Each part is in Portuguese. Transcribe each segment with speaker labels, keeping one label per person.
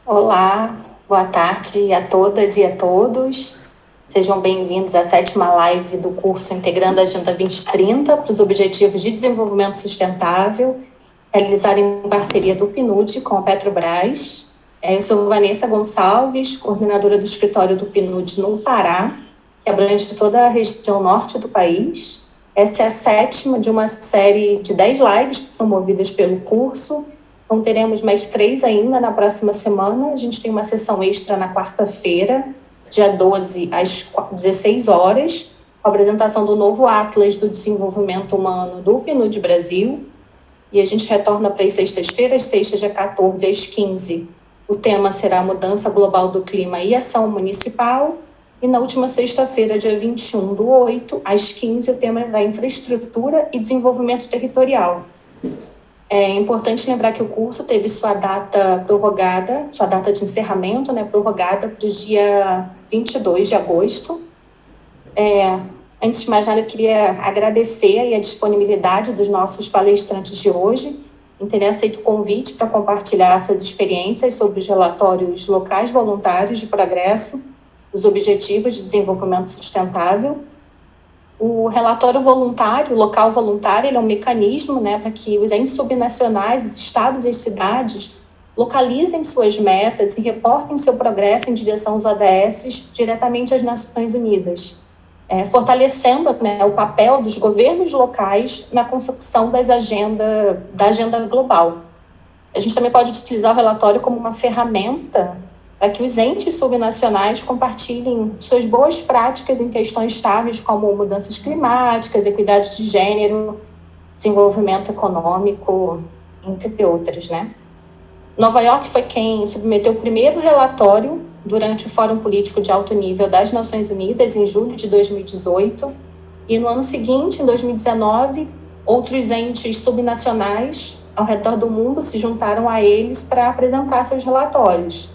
Speaker 1: Olá, boa tarde a todas e a todos. Sejam bem-vindos à sétima live do curso Integrando a Agenda 2030 para os Objetivos de Desenvolvimento Sustentável, realizado em parceria do PNUD com a Petrobras. Eu sou Vanessa Gonçalves, coordenadora do escritório do PNUD no Pará, que abrange toda a região norte do país. Essa é a sétima de uma série de 10 lives promovidas pelo curso. Então, teremos mais 3 ainda na próxima semana. A gente tem uma sessão extra na quarta-feira, dia 12, às 16 horas, com a apresentação do novo Atlas do Desenvolvimento Humano do PNUD Brasil. E a gente retorna para as sextas-feiras, sexta, dia 14, às 15. O tema será Mudança Global do Clima e Ação Municipal. E na última sexta-feira, dia 21/8, às 15, o tema será Infraestrutura e Desenvolvimento Territorial. É importante lembrar que o curso teve sua data prorrogada, sua data de encerramento, prorrogada para o dia 22 de agosto. Antes de mais nada, eu queria agradecer a disponibilidade dos nossos palestrantes de hoje, em terem aceito o convite para compartilhar suas experiências sobre os relatórios locais voluntários de progresso dos Objetivos de Desenvolvimento Sustentável. O relatório voluntário, local voluntário, ele é um mecanismo para que os entes subnacionais, os estados e as cidades localizem suas metas e reportem seu progresso em direção aos ODS diretamente às Nações Unidas, fortalecendo o papel dos governos locais na construção da agenda global. A gente também pode utilizar o relatório como uma ferramenta para que os entes subnacionais compartilhem suas boas práticas em questões chaves como mudanças climáticas, equidade de gênero, desenvolvimento econômico, entre outras, Nova York foi quem submeteu o primeiro relatório durante o Fórum Político de Alto Nível das Nações Unidas, em julho de 2018, e no ano seguinte, em 2019, outros entes subnacionais ao redor do mundo se juntaram a eles para apresentar seus relatórios.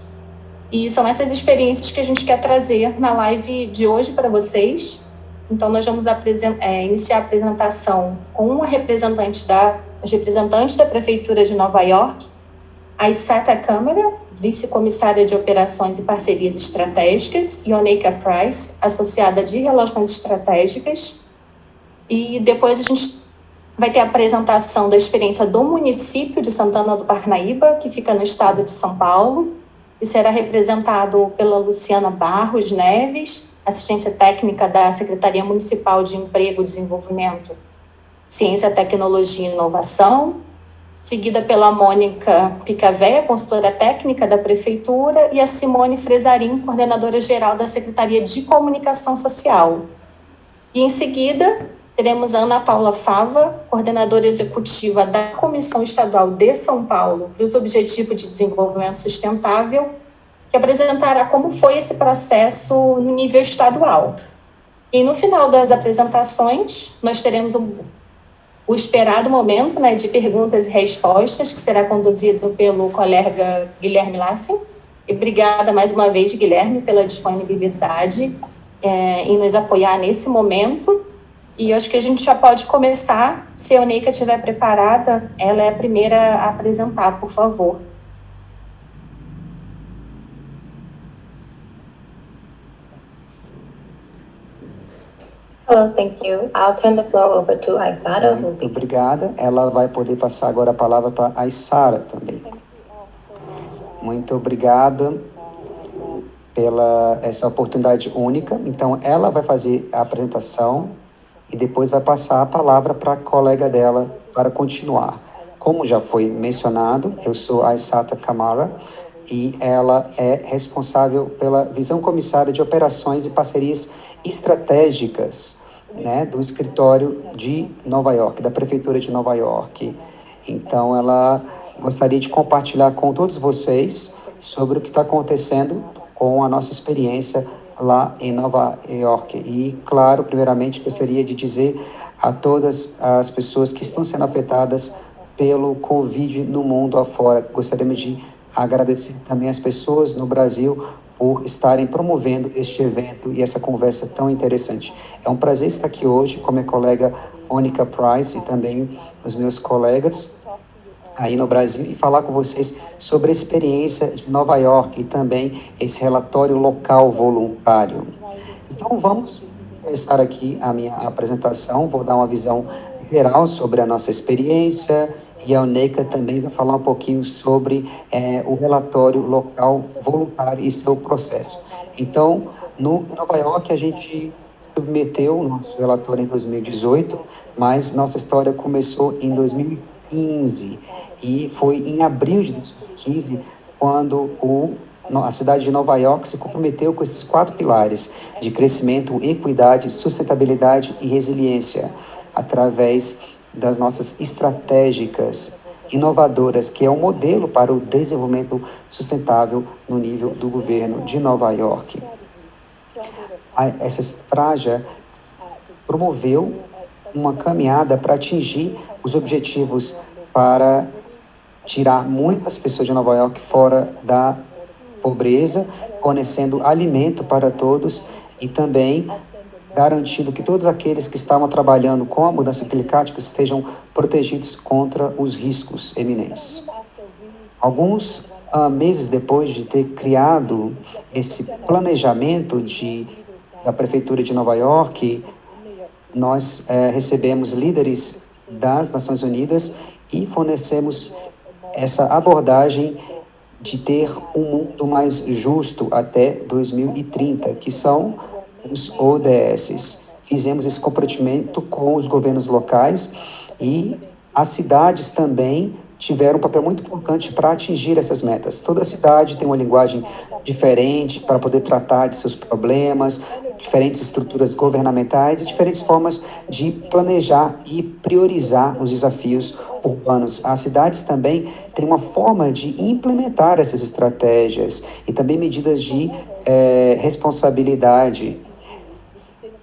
Speaker 1: E são essas experiências que a gente quer trazer na live de hoje para vocês. Então, nós vamos iniciar a apresentação com uma representante da Prefeitura de Nova York, a Issata Câmara, vice-comissária de Operações e Parcerias Estratégicas, e Oneika Price, associada de Relações Estratégicas. E depois a gente vai ter a apresentação da experiência do município de Santana do Parnaíba, que fica no estado de São Paulo, e será representado pela Luciana Barros Neves, assistência técnica da Secretaria Municipal de Emprego, Desenvolvimento, Ciência, Tecnologia e Inovação, seguida pela Mônica Picavé, consultora técnica da Prefeitura, e a Simone Fresarim, coordenadora geral da Secretaria de Comunicação Social. E em seguida, teremos a Ana Paula Fava, coordenadora executiva da Comissão Estadual de São Paulo para os Objetivos de Desenvolvimento Sustentável, que apresentará como foi esse processo no nível estadual. E no final das apresentações, nós teremos o esperado momento de perguntas e respostas, que será conduzido pelo colega Guilherme Lassen. E obrigada mais uma vez, Guilherme, pela disponibilidade em nos apoiar nesse momento. E acho que a gente já pode começar. Se a Oneika estiver preparada, ela é a primeira a apresentar, por favor.
Speaker 2: Hello, thank you. I'll turn the floor over to Aissara.
Speaker 3: Muito obrigada. Ela vai poder passar agora a palavra para a Aissara também. Muito obrigada pela essa oportunidade única. Então, ela vai fazer a apresentação e depois vai passar a palavra para a colega dela para continuar. Como já foi mencionado, eu sou a Issata Câmara e ela é responsável pela visão comissária de operações e parcerias estratégicas, do escritório de Nova York, da Prefeitura de Nova York. Então, ela gostaria de compartilhar com todos vocês sobre o que está acontecendo com a nossa experiência lá em Nova York. E, claro, primeiramente, gostaria de dizer a todas as pessoas que estão sendo afetadas pelo Covid no mundo afora. Gostaríamos de agradecer também as pessoas no Brasil por estarem promovendo este evento e essa conversa tão interessante. É um prazer estar aqui hoje com minha colega Oneika Price e também os meus colegas aí no Brasil e falar com vocês sobre a experiência de Nova York e também esse relatório local voluntário. Então, vamos começar aqui a minha apresentação. Vou dar uma visão geral sobre a nossa experiência e a Oneika também vai falar um pouquinho sobre o relatório local voluntário e seu processo. Então, no Nova York, a gente submeteu o nosso relatório em 2018, mas nossa história começou em 2015 e foi em abril de 2015 quando a cidade de Nova York se comprometeu com esses 4 pilares de crescimento, equidade, sustentabilidade e resiliência, através das nossas estratégicas inovadoras, que é um modelo para o desenvolvimento sustentável no nível do governo de Nova York. Essa estratégia promoveu uma caminhada para atingir os objetivos para tirar muitas pessoas de Nova York fora da pobreza, fornecendo alimento para todos e também garantindo que todos aqueles que estavam trabalhando com a mudança climática sejam protegidos contra os riscos eminentes. Alguns meses depois de ter criado esse planejamento da Prefeitura de Nova York, nós recebemos líderes das Nações Unidas e fornecemos essa abordagem de ter um mundo mais justo até 2030, que são os ODS. Fizemos esse comprometimento com os governos locais e as cidades também tiveram um papel muito importante para atingir essas metas. Toda cidade tem uma linguagem diferente para poder tratar de seus problemas, diferentes estruturas governamentais e diferentes formas de planejar e priorizar os desafios urbanos. As cidades também têm uma forma de implementar essas estratégias e também medidas de responsabilidade.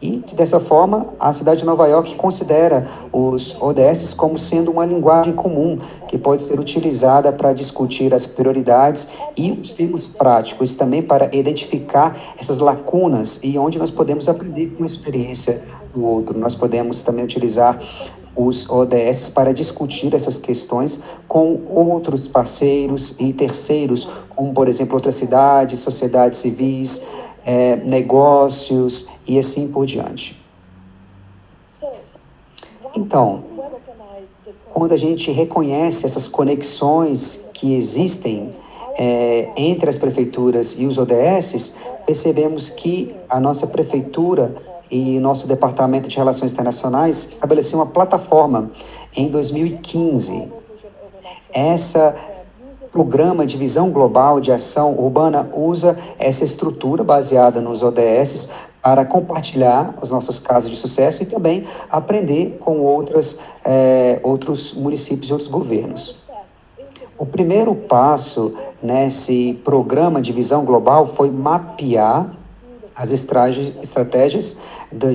Speaker 3: E, dessa forma, a cidade de Nova York considera os ODS como sendo uma linguagem comum que pode ser utilizada para discutir as prioridades e os termos práticos, também para identificar essas lacunas e onde nós podemos aprender com a experiência do outro. Nós podemos também utilizar os ODS para discutir essas questões com outros parceiros e terceiros, como, por exemplo, outras cidades, sociedades civis, negócios e assim por diante. Então, quando a gente reconhece essas conexões que existem entre as prefeituras e os ODS, percebemos que a nossa prefeitura e o nosso Departamento de Relações Internacionais estabeleceu uma plataforma em 2015. Essa programa de visão global de ação urbana usa essa estrutura baseada nos ODS para compartilhar os nossos casos de sucesso e também aprender com outros municípios e outros governos. O primeiro passo nesse programa de visão global foi mapear as estratégias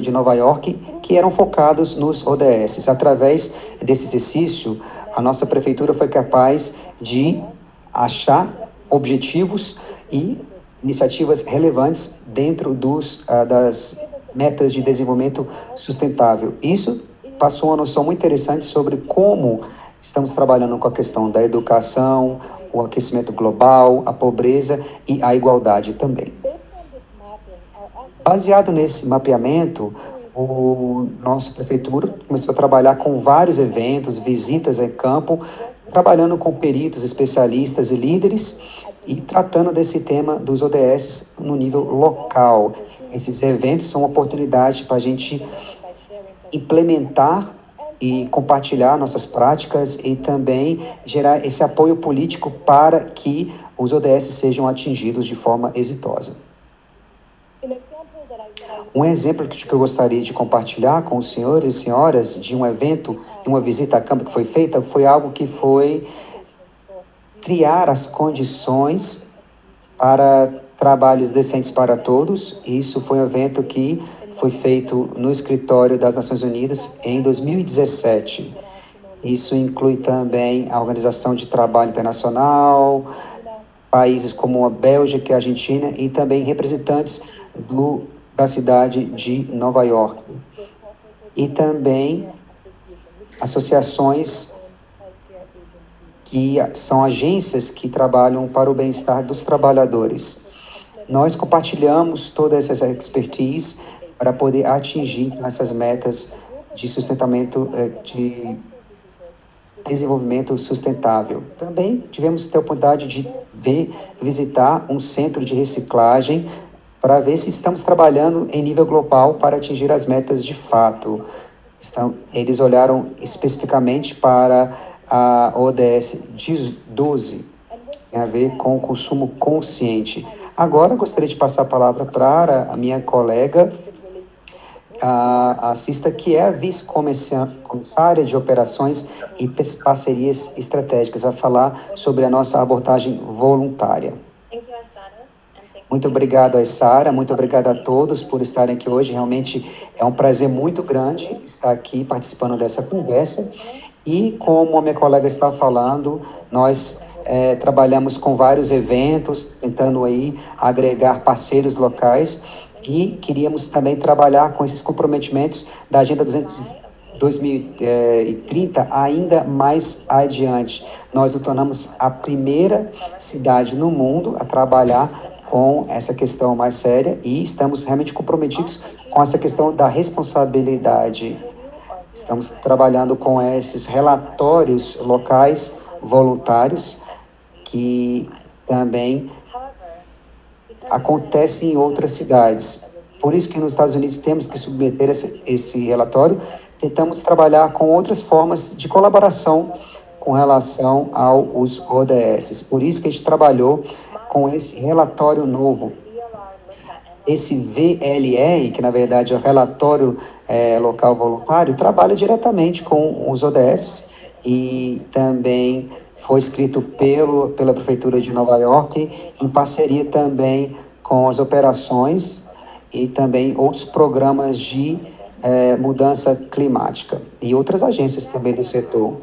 Speaker 3: de Nova York que eram focadas nos ODS. Através desse exercício, a nossa prefeitura foi capaz de achar objetivos e iniciativas relevantes dentro das metas de desenvolvimento sustentável. Isso passou uma noção muito interessante sobre como estamos trabalhando com a questão da educação, o aquecimento global, a pobreza e a igualdade também. Baseado nesse mapeamento, o nosso prefeitura começou a trabalhar com vários eventos, visitas em campo, trabalhando com peritos, especialistas e líderes e tratando desse tema dos ODS no nível local. Esses eventos são uma oportunidade para a gente implementar e compartilhar nossas práticas e também gerar esse apoio político para que os ODS sejam atingidos de forma exitosa. Um exemplo que eu gostaria de compartilhar com os senhores e senhoras de um evento, de uma visita a campo que foi feita, foi algo que foi criar as condições para trabalhos decentes para todos. Isso foi um evento que foi feito no escritório das Nações Unidas em 2017. Isso inclui também a Organização de Trabalho Internacional, países como a Bélgica e a Argentina e também representantes da cidade de Nova York. E também associações que são agências que trabalham para o bem-estar dos trabalhadores. Nós compartilhamos toda essa expertise para poder atingir essas metas de sustentamento, de desenvolvimento sustentável. Também tivemos a oportunidade de visitar um centro de reciclagem para ver se estamos trabalhando em nível global para atingir as metas de fato. Eles olharam especificamente para a ODS 12, tem a ver com o consumo consciente. Agora, gostaria de passar a palavra para a minha colega, a Cista, que é a vice-comissária de operações e parcerias estratégicas, vai falar sobre a nossa abordagem voluntária. Muito obrigado, Aissara, muito obrigado a todos por estarem aqui hoje. Realmente é um prazer muito grande estar aqui participando dessa conversa. E como a minha colega está falando, nós trabalhamos com vários eventos, tentando aí agregar parceiros locais, e queríamos também trabalhar com esses comprometimentos da Agenda 2030 ainda mais adiante. Nós nos tornamos a primeira cidade no mundo a trabalhar com essa questão mais séria e estamos realmente comprometidos com essa questão da responsabilidade. Estamos trabalhando com esses relatórios locais voluntários que também acontecem em outras cidades. Por isso que nos Estados Unidos temos que submeter esse relatório. Tentamos trabalhar com outras formas de colaboração com relação aos ODS. Por isso que a gente trabalhou com esse relatório novo. Esse VLR, que na verdade é o Relatório Local Voluntário, trabalha diretamente com os ODS e também foi escrito pela Prefeitura de Nova York, em parceria também com as operações e também outros programas de mudança climática e outras agências também do setor.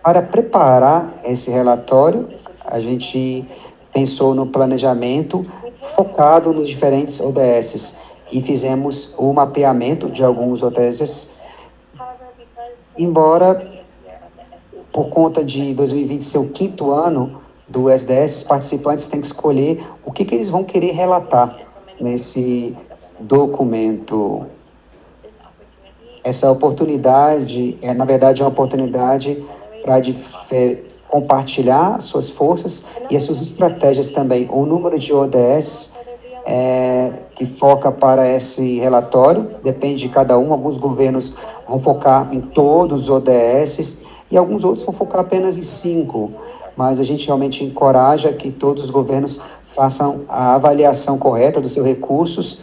Speaker 3: Para preparar esse relatório, a gente pensou no planejamento focado nos diferentes ODS e fizemos o mapeamento de alguns ODS, embora por conta de 2020 ser o 5º ano do SDS, os participantes têm que escolher o que eles vão querer relatar nesse documento. Essa oportunidade na verdade, é uma oportunidade para compartilhar suas forças e as suas estratégias também. O número de ODS que foca para esse relatório depende de cada um. Alguns governos vão focar em todos os ODS e alguns outros vão focar apenas em 5. Mas a gente realmente encoraja que todos os governos façam a avaliação correta dos seus recursos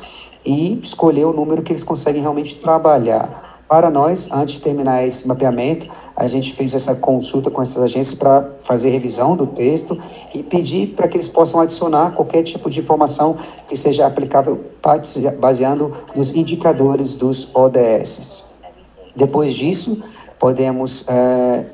Speaker 3: e escolher o número que eles conseguem realmente trabalhar. Para nós, antes de terminar esse mapeamento, a gente fez essa consulta com essas agências para fazer revisão do texto e pedir para que eles possam adicionar qualquer tipo de informação que seja aplicável baseando nos indicadores dos ODS. Depois disso, podemos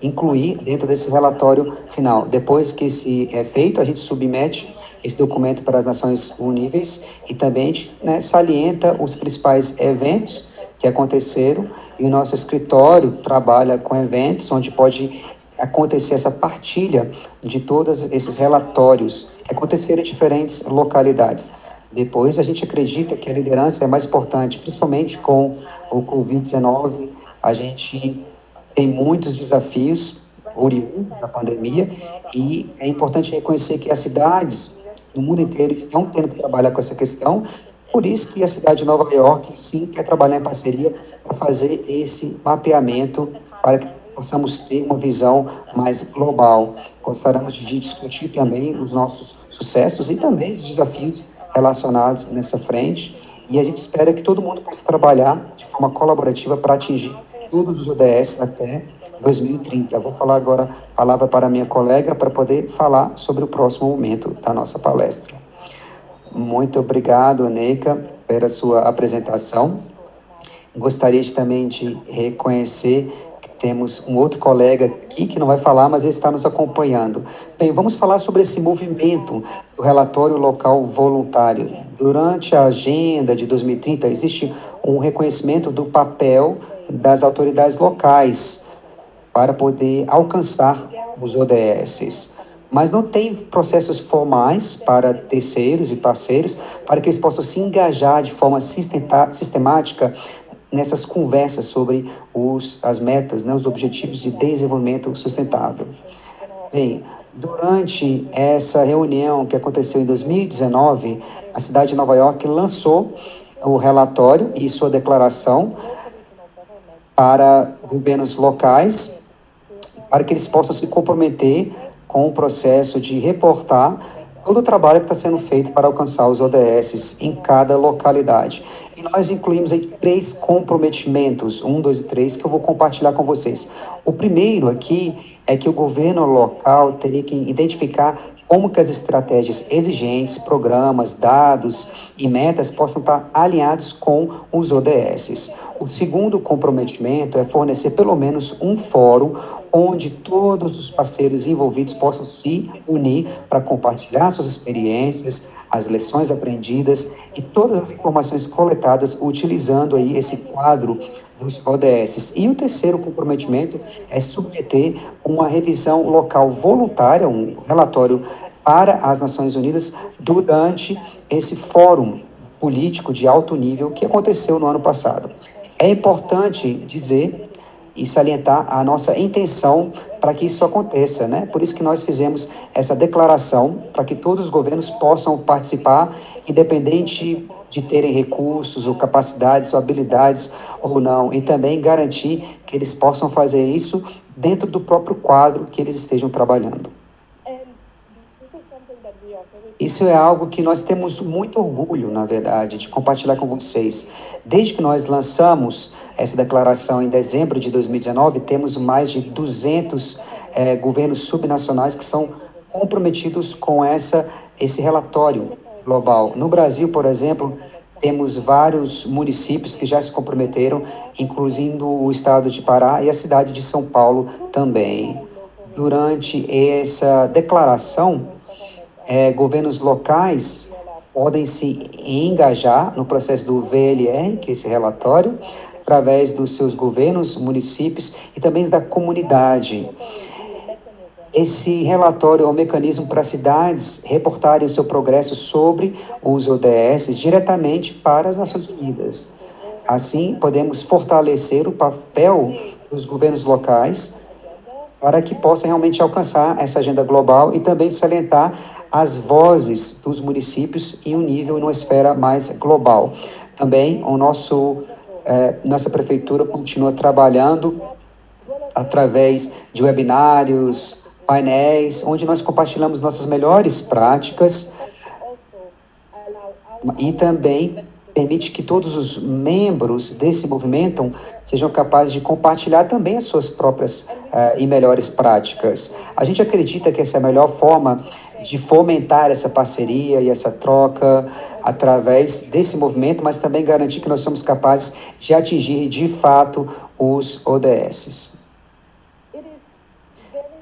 Speaker 3: incluir dentro desse relatório final. Depois que esse é feito, a gente submete esse documento para as Nações Unidas e também a gente, salienta os principais eventos que aconteceram, e o nosso escritório trabalha com eventos onde pode acontecer essa partilha de todos esses relatórios que aconteceram em diferentes localidades. Depois, a gente acredita que a liderança é mais importante, principalmente com o Covid-19. A gente tem muitos desafios oriundos da pandemia e é importante reconhecer que as cidades no mundo inteiro estão tendo que trabalhar com essa questão. Por isso que a cidade de Nova York, sim, quer trabalhar em parceria para fazer esse mapeamento para que possamos ter uma visão mais global. Gostaríamos de discutir também os nossos sucessos e também os desafios relacionados nessa frente. E a gente espera que todo mundo possa trabalhar de forma colaborativa para atingir todos os ODS até 2030. Eu vou falar agora a palavra para a minha colega para poder falar sobre o próximo momento da nossa palestra. Muito obrigado, Neika, pela sua apresentação. Gostaria também de reconhecer que temos um outro colega aqui que não vai falar, mas ele está nos acompanhando. Bem, vamos falar sobre esse movimento do relatório local voluntário. Durante a agenda de 2030, existe um reconhecimento do papel das autoridades locais para poder alcançar os ODSs. Mas não tem processos formais para terceiros e parceiros para que eles possam se engajar de forma sistemática nessas conversas sobre as metas, né, os objetivos de desenvolvimento sustentável. Bem, durante essa reunião que aconteceu em 2019, a cidade de Nova York lançou o relatório e sua declaração para governos locais, para que eles possam se comprometer com o processo de reportar todo o trabalho que está sendo feito para alcançar os ODSs em cada localidade. E nós incluímos aí 3 comprometimentos, 1, 2 e 3, que eu vou compartilhar com vocês. O primeiro aqui é que o governo local teria que identificar como que as estratégias exigentes, programas, dados e metas possam estar alinhados com os ODSs. O segundo comprometimento é fornecer pelo menos um fórum onde todos os parceiros envolvidos possam se unir para compartilhar suas experiências, as lições aprendidas e todas as informações coletadas utilizando aí esse quadro dos ODSs. E o terceiro comprometimento é submeter uma revisão local voluntária, um relatório para as Nações Unidas durante esse fórum político de alto nível que aconteceu no ano passado. É importante dizer e salientar a nossa intenção para que isso aconteça, né? Por isso que nós fizemos essa declaração, para que todos os governos possam participar, independente de terem recursos ou capacidades ou habilidades ou não, e também garantir que eles possam fazer isso dentro do próprio quadro que eles estejam trabalhando. Isso é algo que nós temos muito orgulho, na verdade, de compartilhar com vocês. Desde que nós lançamos essa declaração em dezembro de 2019, temos mais de 200 governos subnacionais que são comprometidos com esse relatório global. No Brasil, por exemplo, temos vários municípios que já se comprometeram, incluindo o estado de Pará e a cidade de São Paulo também. Durante essa declaração, governos locais podem se engajar no processo do VLR, que é esse relatório, através dos seus governos, municípios e também da comunidade. Esse relatório é um mecanismo para cidades reportarem o seu progresso sobre os ODS diretamente para as Nações Unidas. Assim, podemos fortalecer o papel dos governos locais para que possam realmente alcançar essa agenda global e também salientar as vozes dos municípios em um nível, em uma esfera mais global. Também nossa prefeitura continua trabalhando através de webinários, painéis, onde nós compartilhamos nossas melhores práticas e também permite que todos os membros desse movimento sejam capazes de compartilhar também as suas próprias e melhores práticas. A gente acredita que essa é a melhor forma de fomentar essa parceria e essa troca através desse movimento, mas também garantir que nós somos capazes de atingir de fato os ODSs.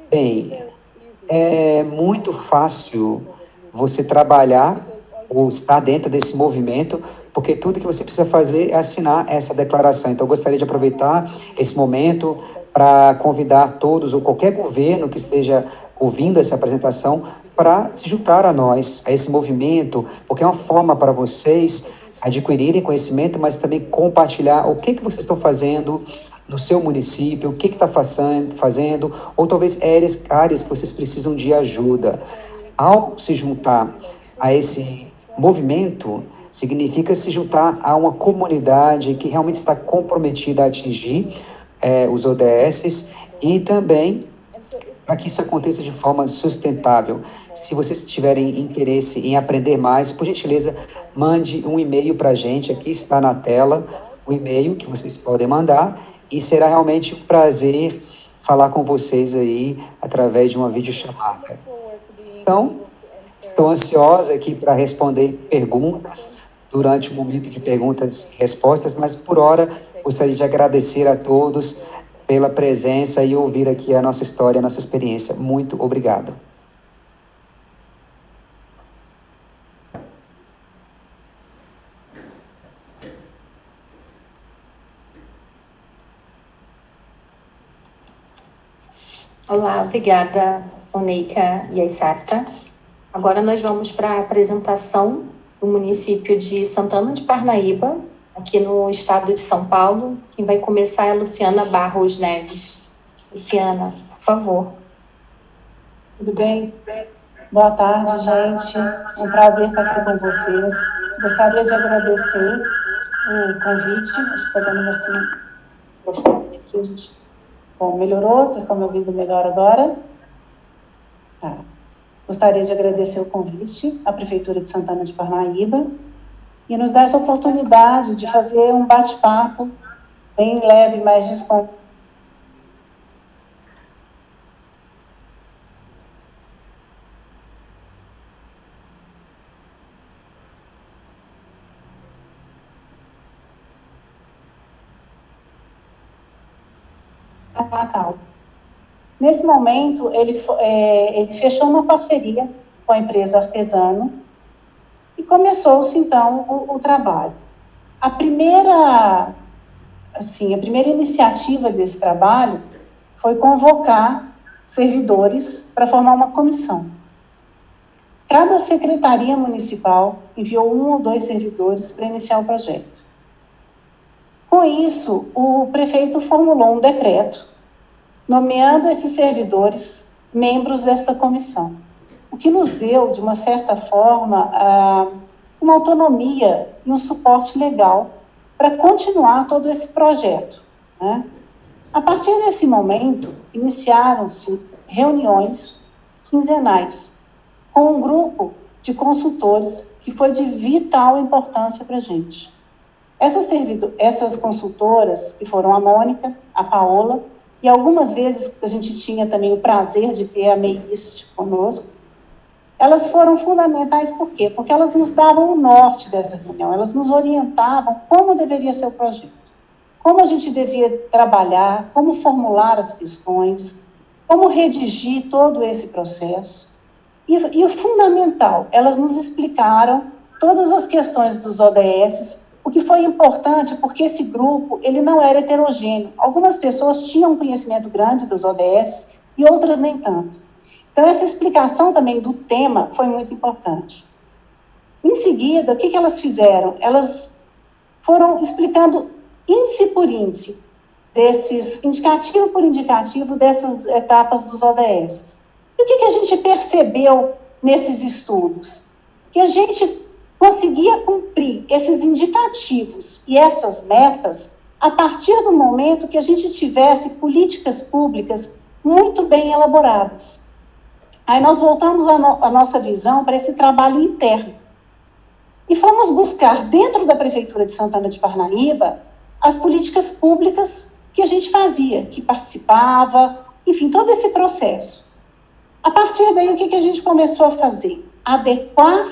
Speaker 3: Bem, é muito fácil você trabalhar ou estar dentro desse movimento, porque tudo que você precisa fazer é assinar essa declaração. Então, eu gostaria de aproveitar esse momento para convidar todos ou qualquer governo que esteja ouvindo essa apresentação para se juntar a nós, a esse movimento, porque é uma forma para vocês adquirirem conhecimento, mas também compartilhar o que vocês estão fazendo no seu município, o que está fazendo, ou talvez áreas que vocês precisam de ajuda. Ao se juntar a esse movimento, significa se juntar a uma comunidade que realmente está comprometida a atingir os ODSs e também para que isso aconteça de forma sustentável. Se vocês tiverem interesse em aprender mais, por gentileza, mande um e-mail para a gente, aqui está na tela o e-mail que vocês podem mandar, e será realmente um prazer falar com vocês aí através de uma videochamada. Então, estou ansiosa aqui para responder perguntas durante o momento de perguntas e respostas, mas por hora gostaria de agradecer a todos pela presença e ouvir aqui a nossa história, a nossa experiência. Muito obrigado.
Speaker 1: Olá, obrigada, Oneika e Aissata. Agora nós vamos para a apresentação do município de Santana de Parnaíba, aqui no estado de São Paulo. Quem vai começar é a Luciana Barros Neves. Luciana, por favor.
Speaker 4: Tudo bem? Boa tarde, gente. Um prazer estar aqui com vocês. Gostaria de agradecer o convite. Acho que está dando assim, aqui, gente. Bom, melhorou? Vocês estão me ouvindo melhor agora? Tá. Gostaria de agradecer o convite à Prefeitura de Santana de Parnaíba e nos dar essa oportunidade de fazer um bate-papo bem leve, mais descontraído. Nesse momento, ele fechou uma parceria com a empresa Artesano e começou-se, então, o trabalho. A primeira iniciativa desse trabalho foi convocar servidores para formar uma comissão. Cada secretaria municipal enviou 1 ou 2 servidores para iniciar o projeto. Com isso, o prefeito formulou um decreto nomeando esses servidores membros desta comissão, o que nos deu, de uma certa forma, uma autonomia e um suporte legal para continuar todo esse projeto, né? A partir desse momento, iniciaram-se reuniões quinzenais com um grupo de consultores que foi de vital importância para a gente. Essas consultoras, que foram a Mônica, a Paola, e algumas vezes a gente tinha também o prazer de ter a Meist conosco, elas foram fundamentais por quê? Porque elas nos davam o norte dessa reunião, elas nos orientavam como deveria ser o projeto, como a gente devia trabalhar, como formular as questões, como redigir todo esse processo. E o fundamental, elas nos explicaram todas as questões dos ODS, o que foi importante porque esse grupo, ele não era heterogêneo. Algumas pessoas tinham um conhecimento grande dos ODS e outras nem tanto. Então, essa explicação também do tema foi muito importante. Em seguida, o que elas fizeram? Elas foram explicando índice por índice, indicativo por indicativo dessas etapas dos ODS. E o que a gente percebeu nesses estudos? Que a gente conseguia cumprir esses indicativos e essas metas a partir do momento que a gente tivesse políticas públicas muito bem elaboradas. Aí nós voltamos a nossa visão para esse trabalho interno. E fomos buscar, dentro da Prefeitura de Santana de Parnaíba, as políticas públicas que a gente fazia, que participava, enfim, todo esse processo. A partir daí, o que a gente começou a fazer? Adequar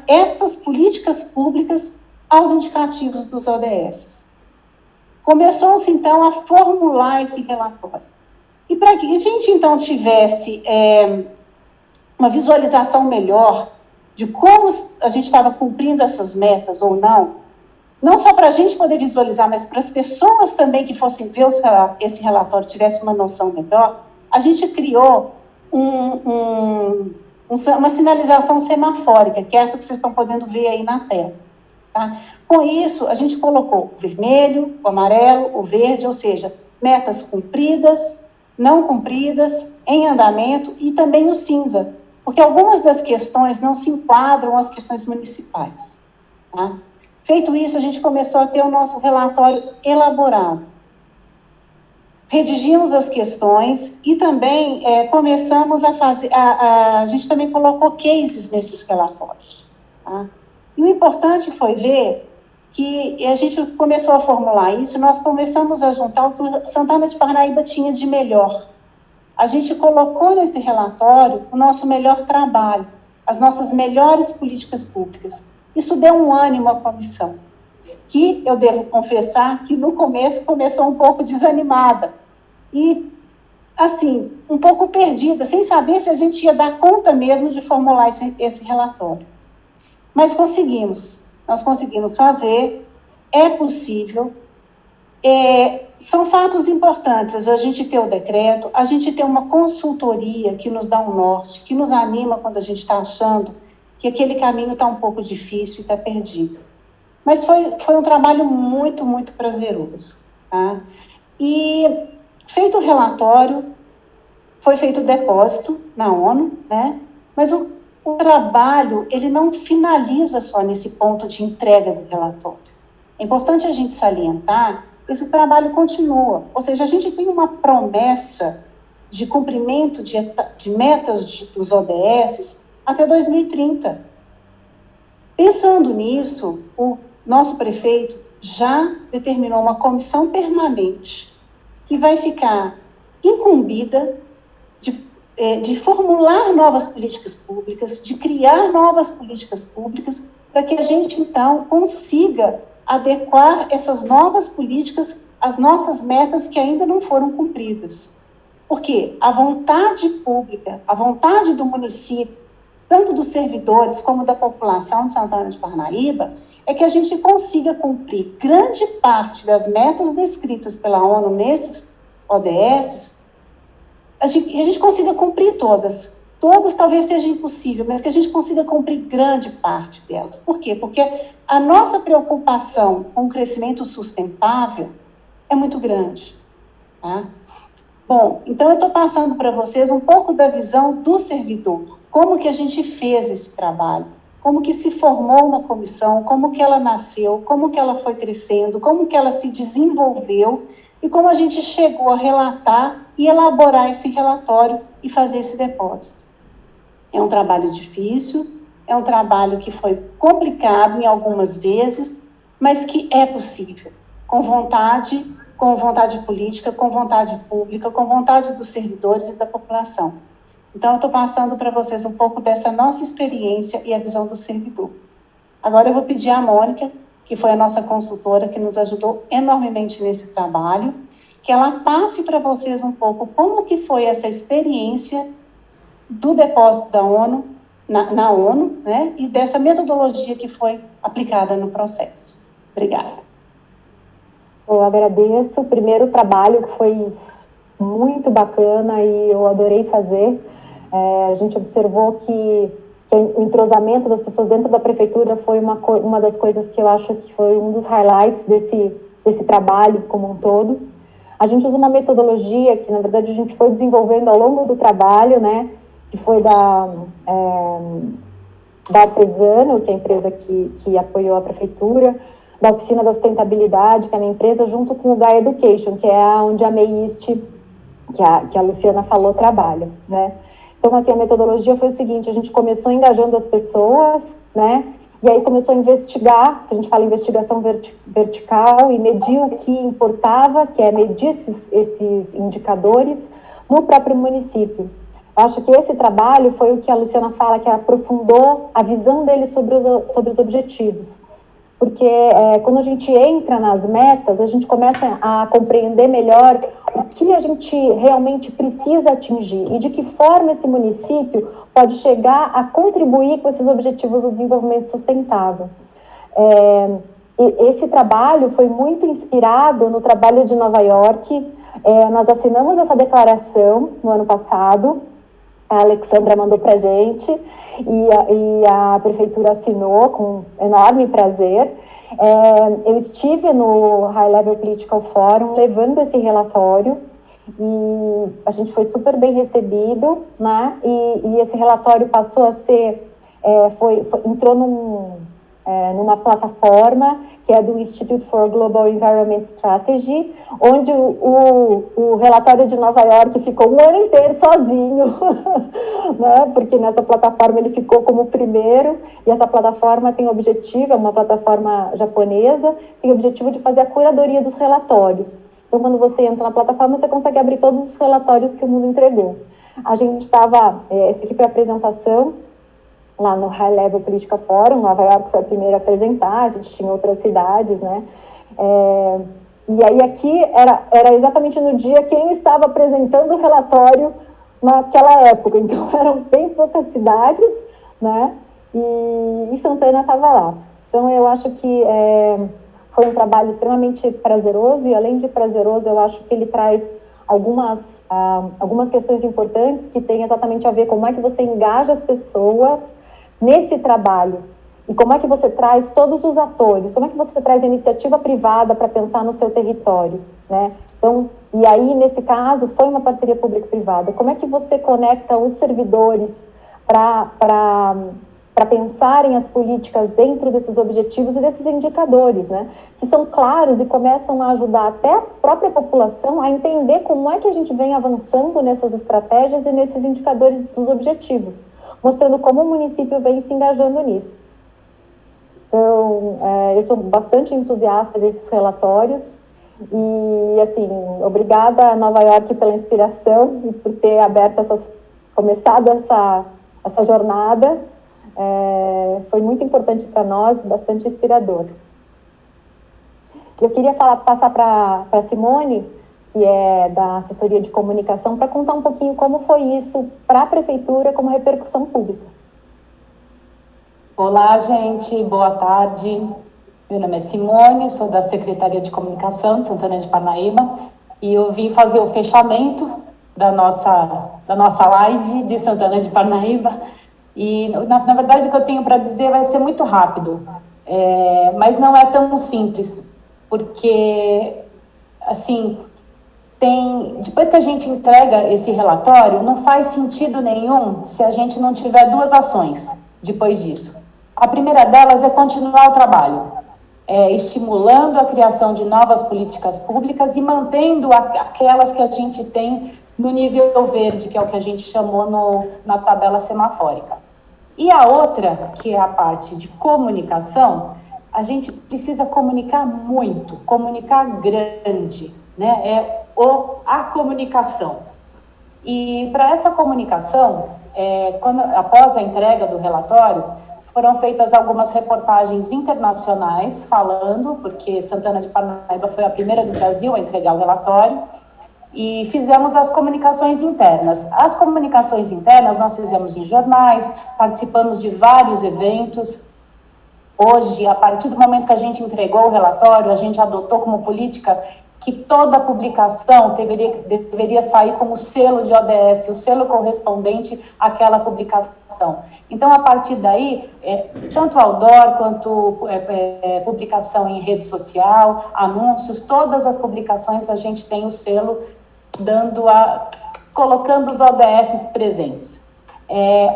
Speaker 4: estas políticas públicas aos indicativos dos ODS. Começou-se, então, a formular esse relatório. E para que a gente, então, tivesse uma visualização melhor de como a gente estava cumprindo essas metas ou não só para a gente poder visualizar, mas para as pessoas também que fossem ver esse relatório, tivessem uma noção melhor, a gente criou uma sinalização semafórica, que é essa que vocês estão podendo ver aí na tela. Tá? Com isso, a gente colocou o vermelho, o amarelo, o verde, ou seja, metas cumpridas, não cumpridas, em andamento, e também o cinza, porque algumas das questões não se enquadram às questões municipais. Tá? Feito isso, a gente começou a ter o nosso relatório elaborado. Redigimos as questões e também começamos a fazer, a gente também colocou cases nesses relatórios. Tá? E o importante foi ver que a gente começou a formular isso, nós começamos a juntar o que Santana de Parnaíba tinha de melhor. A gente colocou nesse relatório o nosso melhor trabalho, as nossas melhores políticas públicas. Isso deu um ânimo à comissão, que eu devo confessar que no começo começou um pouco desanimada e, assim, um pouco perdida, sem saber se a gente ia dar conta mesmo de formular esse relatório. Mas nós conseguimos fazer, é possível, São fatos importantes a gente ter o decreto, a gente ter uma consultoria que nos dá um norte, que nos anima quando a gente está achando que aquele caminho está um pouco difícil e está perdido. Mas foi um trabalho muito, muito prazeroso. Tá? E feito o relatório, foi feito o depósito na ONU, né? Mas o trabalho, ele não finaliza só nesse ponto de entrega do relatório. É importante a gente salientar, esse trabalho continua. Ou seja, a gente tem uma promessa de cumprimento de metas dos ODS até 2030. Pensando nisso, o nosso prefeito já determinou uma comissão permanente que vai ficar incumbida de formular novas políticas públicas, de criar novas políticas públicas, para que a gente, então, consiga adequar essas novas políticas às nossas metas que ainda não foram cumpridas. Porque a vontade pública, a vontade do município, tanto dos servidores como da população de Santana de Parnaíba, é que a gente consiga cumprir grande parte das metas descritas pela ONU nesses ODS, a gente consiga cumprir todas. Todas talvez seja impossível, mas que a gente consiga cumprir grande parte delas. Por quê? Porque a nossa preocupação com o crescimento sustentável é muito grande. Tá? Bom, então eu estou passando para vocês um pouco da visão do servidor. Como que a gente fez esse trabalho? Como que se formou uma comissão? Como que ela nasceu? Como que ela foi crescendo? Como que ela se desenvolveu? E como a gente chegou a relatar e elaborar esse relatório e fazer esse depósito. É um trabalho difícil, é um trabalho que foi complicado em algumas vezes, mas que é possível, com vontade política, com vontade pública, com vontade dos servidores e da população. Então, eu estou passando para vocês um pouco dessa nossa experiência e a visão do servidor. Agora eu vou pedir à Mônica, que foi a nossa consultora, que nos ajudou enormemente nesse trabalho, que ela passe para vocês um pouco como que foi essa experiência do depósito da ONU, na ONU, né, e dessa metodologia que foi aplicada no processo. Obrigada.
Speaker 5: Eu agradeço. O primeiro trabalho que foi muito bacana e eu adorei fazer. A gente observou que o entrosamento das pessoas dentro da prefeitura foi uma das coisas que eu acho que foi um dos highlights desse trabalho como um todo. A gente usa uma metodologia que, na verdade, a gente foi desenvolvendo ao longo do trabalho, né, que foi da Artesano, que é a empresa que apoiou a prefeitura, da Oficina da Sustentabilidade, que é a minha empresa, junto com o Gaia Education, que é onde a MEIST, que a Luciana falou, trabalha, né. Então, assim, a metodologia foi o seguinte: a gente começou engajando as pessoas, né, e aí começou a investigar, a gente fala investigação vertical, e medir o que importava, que é medir esses indicadores no próprio município. Eu acho que esse trabalho foi o que a Luciana fala, que aprofundou a visão dele sobre os objetivos. Porque quando a gente entra nas metas, a gente começa a compreender melhor o que a gente realmente precisa atingir e de que forma esse município pode chegar a contribuir com esses objetivos do desenvolvimento sustentável. Esse trabalho foi muito inspirado no trabalho de Nova York. Nós assinamos essa declaração no ano passado, a Alexandra mandou para a gente, e a prefeitura assinou com enorme prazer. Eu estive no High Level Political Forum levando esse relatório e a gente foi super bem recebido, né? E esse relatório passou a ser, entrou numa plataforma que é do Institute for Global Environment Strategy, onde o relatório de Nova York ficou um ano inteiro sozinho, né? Porque nessa plataforma ele ficou como o primeiro, e essa plataforma tem objetivo, é uma plataforma japonesa, tem o objetivo de fazer a curadoria dos relatórios. Então, quando você entra na plataforma, você consegue abrir todos os relatórios que o mundo entregou. A gente estava, essa aqui foi a apresentação, lá no High Level Political Forum. Nova York foi a primeira a apresentar, a gente tinha outras cidades, né? E aí aqui era exatamente no dia quem estava apresentando o relatório naquela época, então eram bem poucas cidades, né? E Santana estava lá. Então eu acho que Foi um trabalho extremamente prazeroso e, além de prazeroso, eu acho que ele traz algumas questões importantes que têm exatamente a ver com como é que você engaja as pessoas nesse trabalho e como é que você traz todos os atores, como é que você traz a iniciativa privada para pensar no seu território, né? Então, e aí, nesse caso, foi uma parceria público-privada. Como é que você conecta os servidores para pensarem as políticas dentro desses objetivos e desses indicadores, né? Que são claros e começam a ajudar até a própria população a entender como é que a gente vem avançando nessas estratégias e nesses indicadores dos objetivos, mostrando como o município vem se engajando nisso. Então, eu sou bastante entusiasta desses relatórios e, assim, obrigada a Nova York pela inspiração e por ter começado essa jornada. Foi muito importante para nós, bastante inspirador. Eu queria passar para a Simone, que é da assessoria de comunicação, para contar um pouquinho como foi isso para a prefeitura como repercussão pública.
Speaker 6: Olá, gente, boa tarde. Meu nome é Simone, sou da Secretaria de Comunicação de Santana de Parnaíba e eu vim fazer o fechamento da nossa live de Santana de Parnaíba. E, na verdade, o que eu tenho para dizer vai ser muito rápido, mas não é tão simples, porque, assim, depois que a gente entrega esse relatório, não faz sentido nenhum se a gente não tiver duas ações depois disso. A primeira delas é continuar o trabalho, estimulando a criação de novas políticas públicas e mantendo aquelas que a gente tem no nível verde, que é o que a gente chamou na tabela semafórica. E a outra, que é a parte de comunicação, a gente precisa comunicar muito, comunicar grande, né? A comunicação. E para essa comunicação, após a entrega do relatório, foram feitas algumas reportagens internacionais falando, porque Santana de Parnaíba foi a primeira do Brasil a entregar o relatório, e fizemos as comunicações internas. As comunicações internas nós fizemos em jornais, participamos de vários eventos. Hoje, a partir do momento que a gente entregou o relatório, a gente adotou como política que toda publicação deveria sair como selo de ODS, o selo correspondente àquela publicação. Então, a partir daí, tanto outdoor quanto publicação em rede social, anúncios, todas as publicações a gente tem o selo colocando os ODS presentes.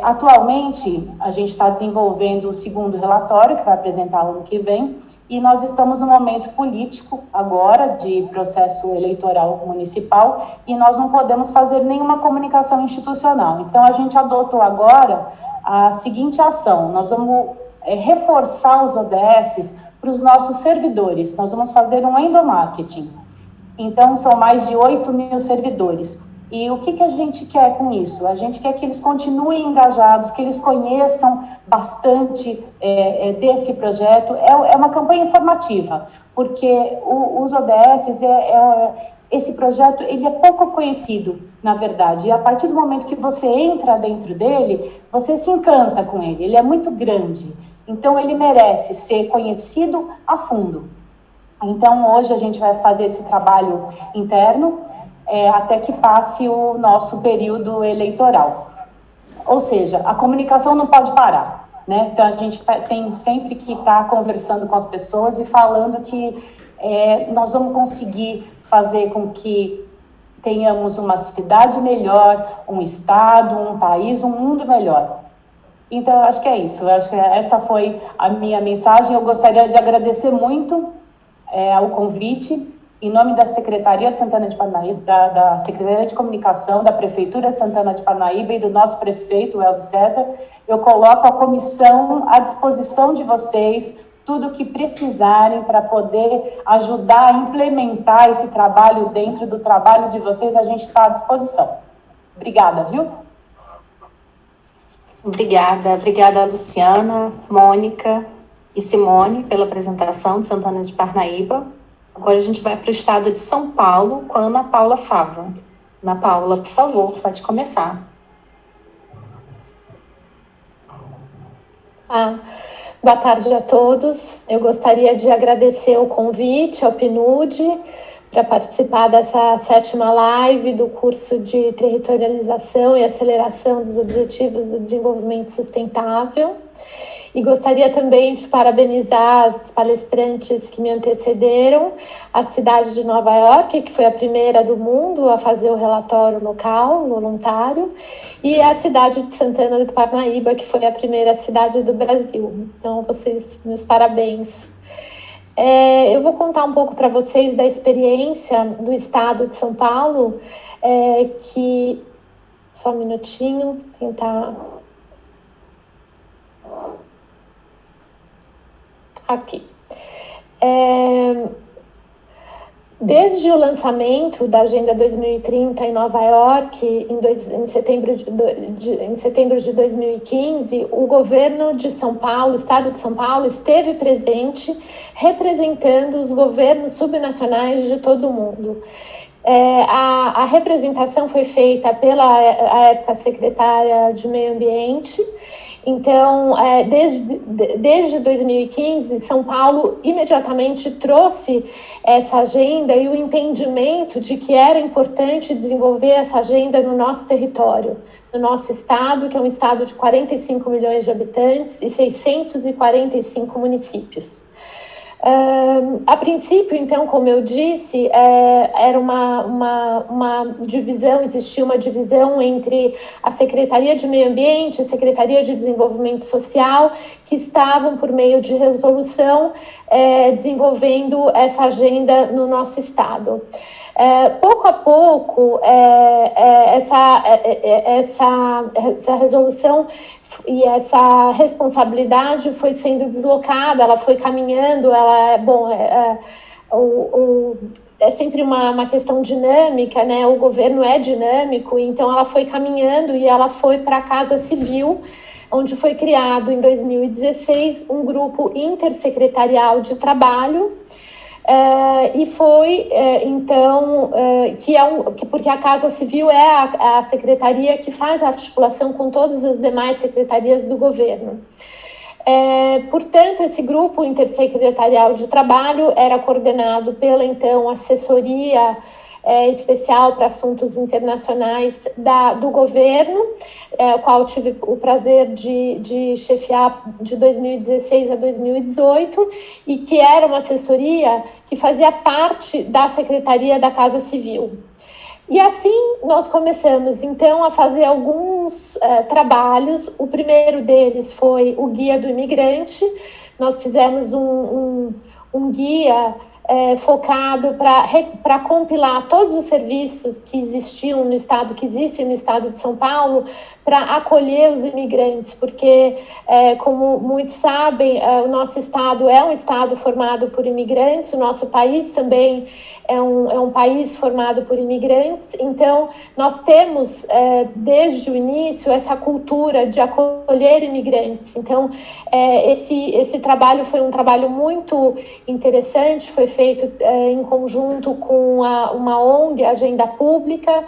Speaker 6: Atualmente, a gente está desenvolvendo o segundo relatório, que vai apresentar ano que vem, e nós estamos no momento político agora, de processo eleitoral municipal, e nós não podemos fazer nenhuma comunicação institucional. Então, a gente adotou agora a seguinte ação: nós vamos reforçar os ODS para os nossos servidores, nós vamos fazer um endomarketing. Então, são mais de 8 mil servidores. E o que a gente quer com isso? A gente quer que eles continuem engajados, que eles conheçam bastante desse projeto. É uma campanha informativa, porque os ODS, esse projeto, ele é pouco conhecido, na verdade. E a partir do momento que você entra dentro dele, você se encanta com ele. Ele é muito grande. Então, ele merece ser conhecido a fundo. Então, hoje a gente vai fazer esse trabalho interno, até que passe o nosso período eleitoral. Ou seja, a comunicação não pode parar, né? Então, a gente tem sempre que estar conversando com as pessoas e falando que nós vamos conseguir fazer com que tenhamos uma cidade melhor, um estado, um país, um mundo melhor. Então, acho que é isso. Eu acho que essa foi a minha mensagem. Eu gostaria de agradecer muito o convite, em nome da Secretaria de Santana de Parnaíba, da Secretaria de Comunicação, da Prefeitura de Santana de Parnaíba e do nosso prefeito, Elvis César. Eu coloco a comissão à disposição de vocês, tudo o que precisarem para poder ajudar a implementar esse trabalho dentro do trabalho de vocês, a gente está à disposição. Obrigada, viu?
Speaker 1: Obrigada, Luciana, Mônica e Simone, pela apresentação de Santana de Parnaíba. Agora a gente vai para o estado de São Paulo com a Ana Paula Fava. Ana Paula, por favor, pode começar.
Speaker 7: Boa tarde a todos. Eu gostaria de agradecer o convite ao PNUD para participar dessa 7ª live do curso de Territorialização e Aceleração dos Objetivos do Desenvolvimento Sustentável. E gostaria também de parabenizar as palestrantes que me antecederam, a cidade de Nova York, que foi a primeira do mundo a fazer o relatório local, voluntário, e a cidade de Santana do Parnaíba, que foi a primeira cidade do Brasil. Então, vocês, meus parabéns. Eu vou contar um pouco para vocês da experiência do estado de São Paulo, que... Só um minutinho, tentar... Aqui. Desde o lançamento da Agenda 2030 em Nova York, em setembro de 2015, o governo de São Paulo, o estado de São Paulo, esteve presente representando os governos subnacionais de todo o mundo. A representação foi feita pela, à época, secretária de Meio Ambiente. Então, desde 2015, São Paulo imediatamente trouxe essa agenda e o entendimento de que era importante desenvolver essa agenda no nosso território, no nosso estado, que é um estado de 45 milhões de habitantes e 645 municípios. A princípio, então, como eu disse, era uma divisão, existia uma divisão entre a Secretaria de Meio Ambiente e a Secretaria de Desenvolvimento Social, que estavam, por meio de resolução, desenvolvendo essa agenda no nosso estado. Pouco a pouco, essa resolução e essa responsabilidade foi sendo deslocada, ela foi caminhando, é sempre uma questão dinâmica, né? O governo é dinâmico, então ela foi caminhando e ela foi para a Casa Civil, onde foi criado em 2016 um grupo intersecretarial de trabalho. E foi, então, porque a Casa Civil é a secretaria que faz a articulação com todas as demais secretarias do governo. Portanto, esse grupo intersecretarial de trabalho era coordenado pela, então, assessoria especial para assuntos internacionais do governo, qual tive o prazer de chefiar de 2016 a 2018, e que era uma assessoria que fazia parte da Secretaria da Casa Civil. E assim nós começamos, então, a fazer alguns trabalhos. O primeiro deles foi o Guia do Imigrante. Nós fizemos um guia focado para compilar todos os serviços que existiam no estado, que existem no estado de São Paulo, para acolher os imigrantes, porque, como muitos sabem, o nosso estado é um estado formado por imigrantes, o nosso país também é um país formado por imigrantes. Então, nós temos, desde o início, essa cultura de acolher imigrantes. Então, esse trabalho foi um trabalho muito interessante, foi feito em conjunto com uma ONG, Agenda Pública,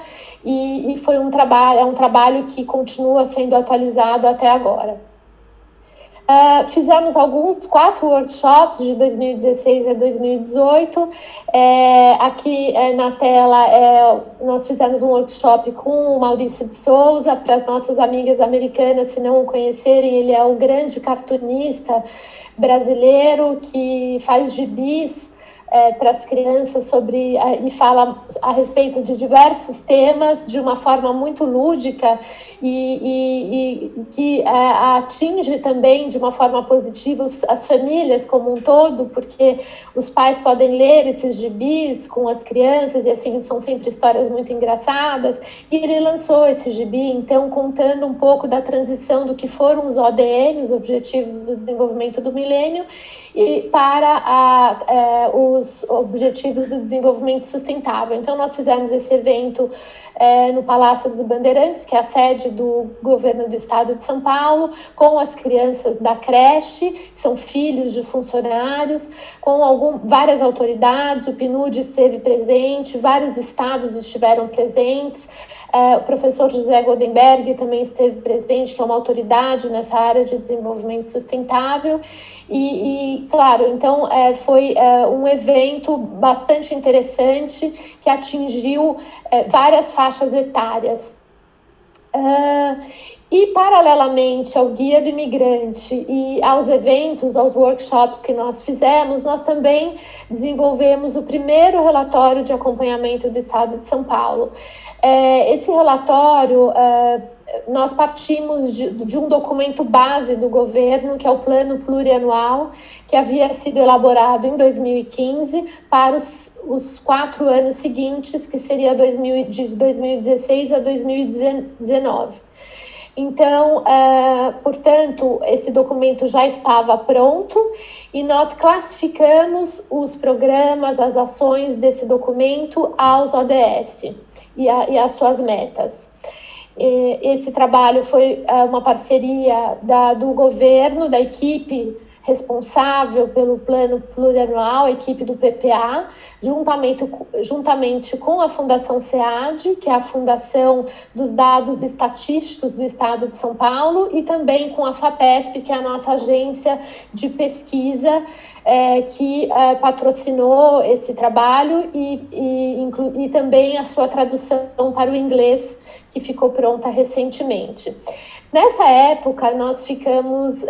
Speaker 7: e foi um trabalho que continua sendo atualizado até agora. Fizemos 4 workshops de 2016 a 2018. Aqui na tela nós fizemos um workshop com o Maurício de Souza. Para as nossas amigas americanas, se não o conhecerem, ele é o grande cartunista brasileiro que faz gibis para as crianças e fala a respeito de diversos temas de uma forma muito lúdica e que atinge também de uma forma positiva as famílias como um todo, porque os pais podem ler esses gibis com as crianças e assim são sempre histórias muito engraçadas. E ele lançou esse gibi, então, contando um pouco da transição do que foram os ODM, os Objetivos do Desenvolvimento do Milênio, e para os Objetivos do Desenvolvimento Sustentável. Então, nós fizemos esse evento no Palácio dos Bandeirantes, que é a sede do governo do estado de São Paulo, com as crianças da creche, que são filhos de funcionários, com várias autoridades, o PNUD esteve presente, vários estados estiveram presentes, o professor José Goldenberg também esteve presente, que é uma autoridade nessa área de desenvolvimento sustentável, e claro, então foi um evento bastante interessante que atingiu várias faixas etárias. E, paralelamente ao Guia do Imigrante e aos eventos, aos workshops que nós fizemos, nós também desenvolvemos o primeiro relatório de acompanhamento do Estado de São Paulo. Esse relatório, nós partimos de um documento base do governo, que é o Plano Plurianual, que havia sido elaborado em 2015 para os 4 anos seguintes, que seria de 2016 a 2019. Então, portanto, esse documento já estava pronto e nós classificamos os programas, as ações desse documento aos ODS e às suas metas. Esse trabalho foi uma parceria do governo, da equipe responsável pelo plano plurianual, a equipe do PPA, juntamente com a Fundação SEAD, que é a Fundação dos Dados Estatísticos do Estado de São Paulo, e também com a FAPESP, que é a nossa agência de pesquisa, que patrocinou esse trabalho e também a sua tradução para o inglês, que ficou pronta recentemente. Nessa época, nós ficamos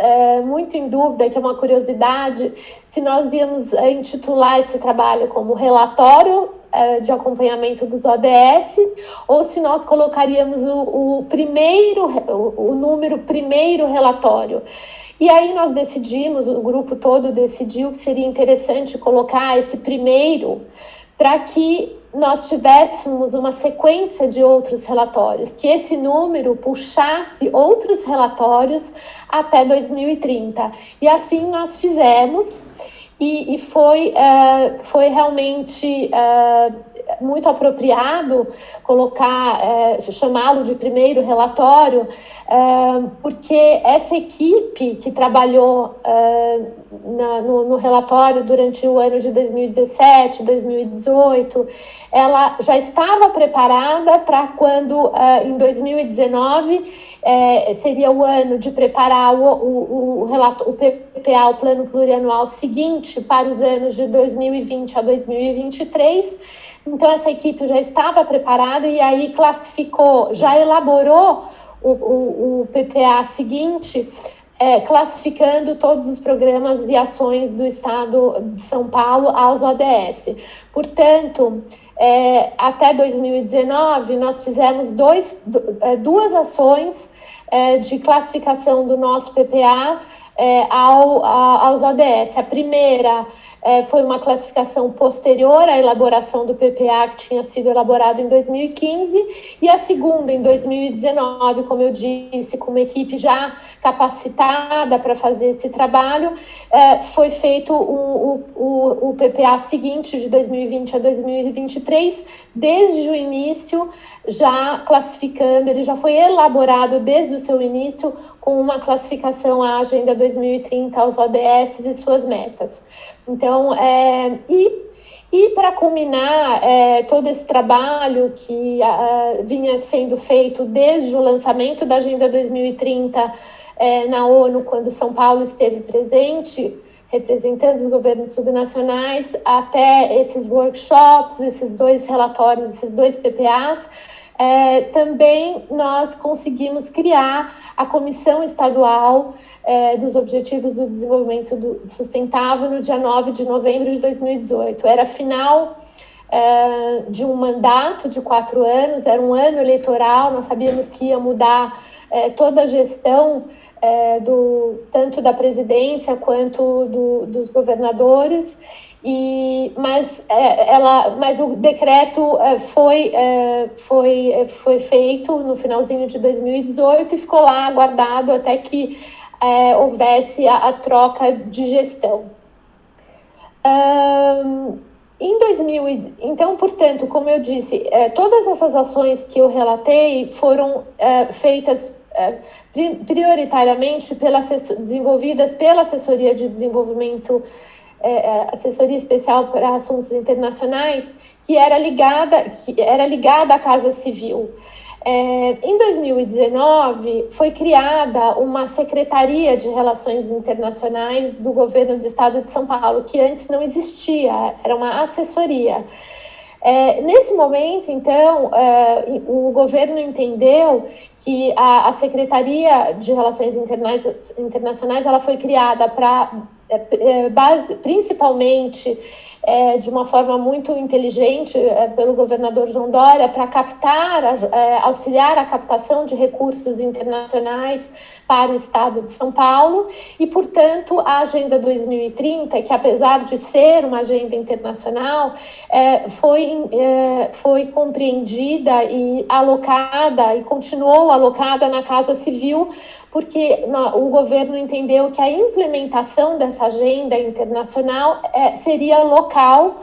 Speaker 7: muito em dúvida, que é uma curiosidade, se nós íamos intitular esse trabalho como relatório de acompanhamento dos ODS, ou se nós colocaríamos o número primeiro relatório. E aí nós decidimos, o grupo todo decidiu que seria interessante colocar esse primeiro para que nós tivéssemos uma sequência de outros relatórios, que esse número puxasse outros relatórios até 2030. E assim nós fizemos, e foi realmente muito apropriado chamá-lo de primeiro relatório, porque essa equipe que trabalhou no relatório durante o ano de 2017, 2018, ela já estava preparada para quando, em 2019, seria o ano de preparar o PPA, o Plano Plurianual seguinte, para os anos de 2020 a 2023. Então, essa equipe já estava preparada e aí classificou, já elaborou o PPA seguinte, classificando todos os programas e ações do Estado de São Paulo aos ODS. Portanto, até 2019, nós fizemos duas ações de classificação do nosso PPA aos ODS. A primeira foi uma classificação posterior à elaboração do PPA, que tinha sido elaborado em 2015, e a segunda, em 2019, como eu disse, com uma equipe já capacitada para fazer esse trabalho, foi feito o PPA seguinte, de 2020 a 2023, desde o início, já classificando, ele já foi elaborado desde o seu início com uma classificação à Agenda 2030, aos ODS e suas metas. Então, e para culminar todo esse trabalho que vinha sendo feito desde o lançamento da Agenda 2030 na ONU, quando São Paulo esteve presente, representando os governos subnacionais, até esses workshops, esses 2 relatórios, esses 2 PPAs, também nós conseguimos criar a Comissão Estadual dos Objetivos do Desenvolvimento Sustentável no dia 9 de novembro de 2018. Era final de um mandato de 4 anos, era um ano eleitoral, nós sabíamos que ia mudar toda a gestão tanto da presidência quanto dos governadores, mas o decreto foi feito no finalzinho de 2018 e ficou lá aguardado até que houvesse a troca de gestão. Então, portanto, como eu disse, todas essas ações que eu relatei foram feitas prioritariamente desenvolvidas pela Assessoria de Desenvolvimento, Assessoria Especial para Assuntos Internacionais, que era ligada à Casa Civil. Em 2019, foi criada uma Secretaria de Relações Internacionais do Governo do Estado de São Paulo, que antes não existia, era uma assessoria. Nesse momento, então, o governo entendeu que a Secretaria de Relações Internacionais ela foi criada para, principalmente, de uma forma muito inteligente pelo governador João Dória, para auxiliar a captação de recursos internacionais para o Estado de São Paulo e, portanto, a Agenda 2030, que apesar de ser uma agenda internacional, foi compreendida e alocada e continuou alocada na Casa Civil, porque o governo entendeu que a implementação dessa agenda internacional seria local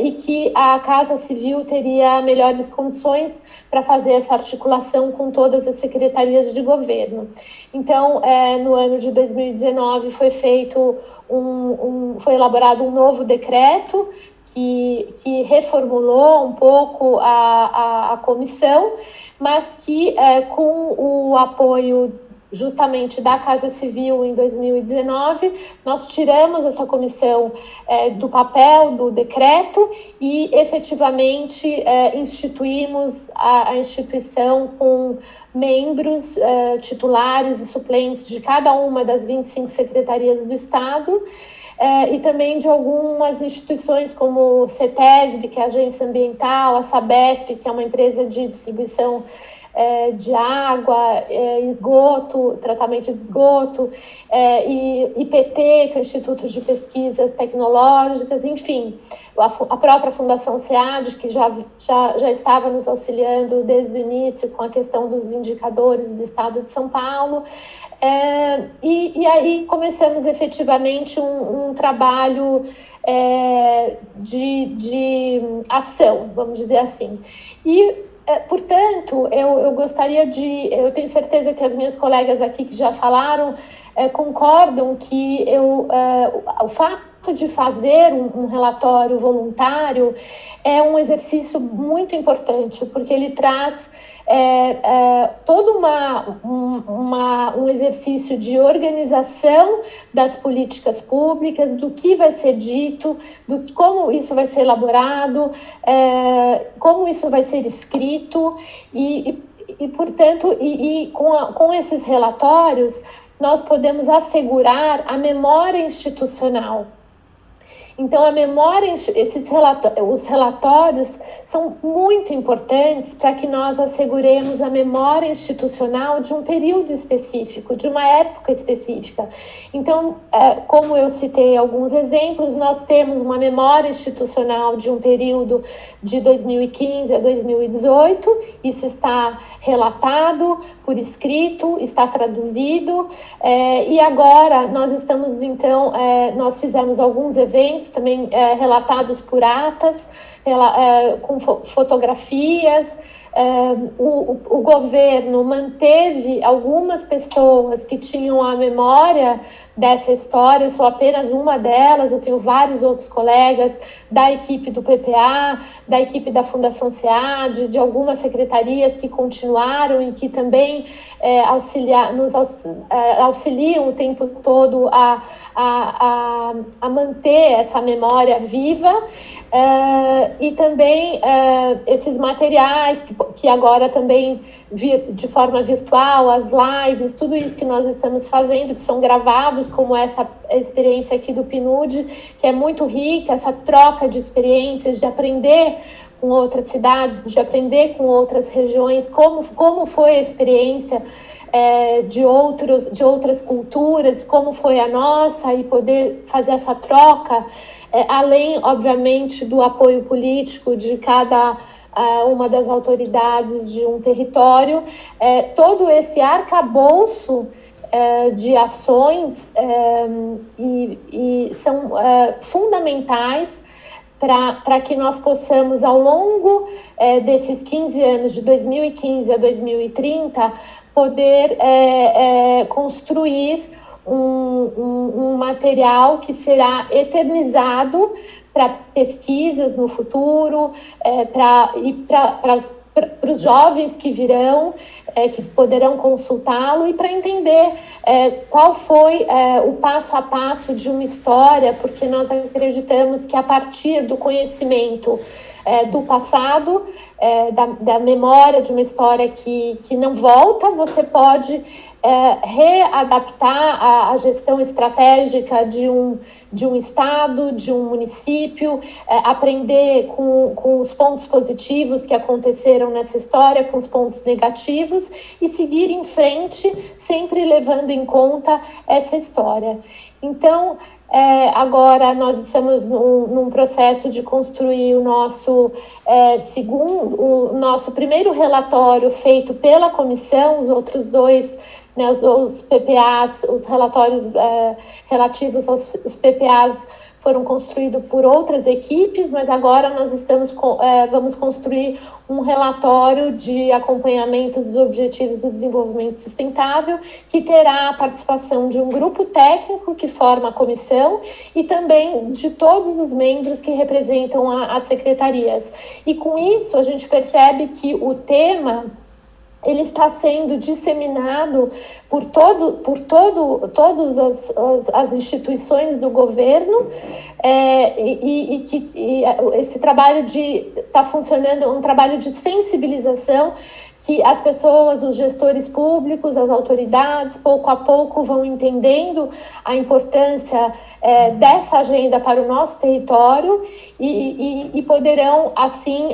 Speaker 7: e que a Casa Civil teria melhores condições para fazer essa articulação com todas as secretarias de governo. Então, no ano de 2019 foi elaborado um novo decreto que reformulou um pouco a comissão, mas que com o apoio justamente da Casa Civil em 2019, nós tiramos essa comissão do papel do decreto e efetivamente instituímos a instituição com membros titulares e suplentes de cada uma das 25 secretarias do Estado, e também de algumas instituições como o CETESB, que é a Agência Ambiental, a Sabesp, que é uma empresa de distribuição de água, esgoto, tratamento de esgoto, e IPT, que é o Instituto de Pesquisas Tecnológicas, enfim, a própria Fundação SEAD, que já estava nos auxiliando desde o início com a questão dos indicadores do Estado de São Paulo, e aí começamos efetivamente um trabalho de ação, vamos dizer assim. E portanto, eu gostaria eu tenho certeza que as minhas colegas aqui que já falaram concordam que o fato de fazer um relatório voluntário é um exercício muito importante, porque ele traz todo um exercício de organização das políticas públicas, do que vai ser dito, como isso vai ser elaborado, como isso vai ser escrito, portanto, com esses relatórios, nós podemos assegurar a memória institucional. Então, os relatórios são muito importantes para que nós asseguremos a memória institucional de um período específico, de uma época específica. Então, como eu citei alguns exemplos, nós temos uma memória institucional de um período de 2015 a 2018, isso está relatado por escrito, está traduzido, e agora nós estamos, então, nós fizemos alguns eventos também relatados por atas, com fotografias. O governo manteve algumas pessoas que tinham a memória dessa história, eu sou apenas uma delas, eu tenho vários outros colegas da equipe do PPA, da equipe da Fundação SEAD, de algumas secretarias que continuaram e que também auxiliam o tempo todo a manter essa memória viva. E também esses materiais que agora também de forma virtual, as lives, tudo isso que nós estamos fazendo, que são gravados, como essa experiência aqui do PNUD, que é muito rica, essa troca de experiências, de aprender com outras cidades, de aprender com outras regiões, como foi a experiência de outras culturas, como foi a nossa, e poder fazer essa troca, além, obviamente, do apoio político de cada uma das autoridades de um território. Todo esse arcabouço de ações e são fundamentais para que nós possamos, ao longo desses 15 anos, de 2015 a 2030, poder construir um material que será eternizado para pesquisas no futuro, para os jovens que virão, que poderão consultá-lo, e para entender qual foi o passo a passo de uma história, porque nós acreditamos que a partir do conhecimento do passado, da memória de uma história que não volta, você pode readaptar a gestão estratégica de um estado, de um município, aprender com os pontos positivos que aconteceram nessa história, com os pontos negativos, e seguir em frente, sempre levando em conta essa história. Então, agora nós estamos num processo de construir o nosso nosso primeiro relatório feito pela comissão. Os outros dois, né, os PPAs, os relatórios relativos aos PPAs foram construídos por outras equipes, mas agora nós vamos construir um relatório de acompanhamento dos Objetivos do Desenvolvimento Sustentável, que terá a participação de um grupo técnico que forma a comissão e também de todos os membros que representam as secretarias. E com isso a gente percebe que o tema ele está sendo disseminado por todas as instituições do governo, e esse trabalho está funcionando, um trabalho de sensibilização, que as pessoas, os gestores públicos, as autoridades, pouco a pouco vão entendendo a importância dessa agenda para o nosso território e poderão, assim,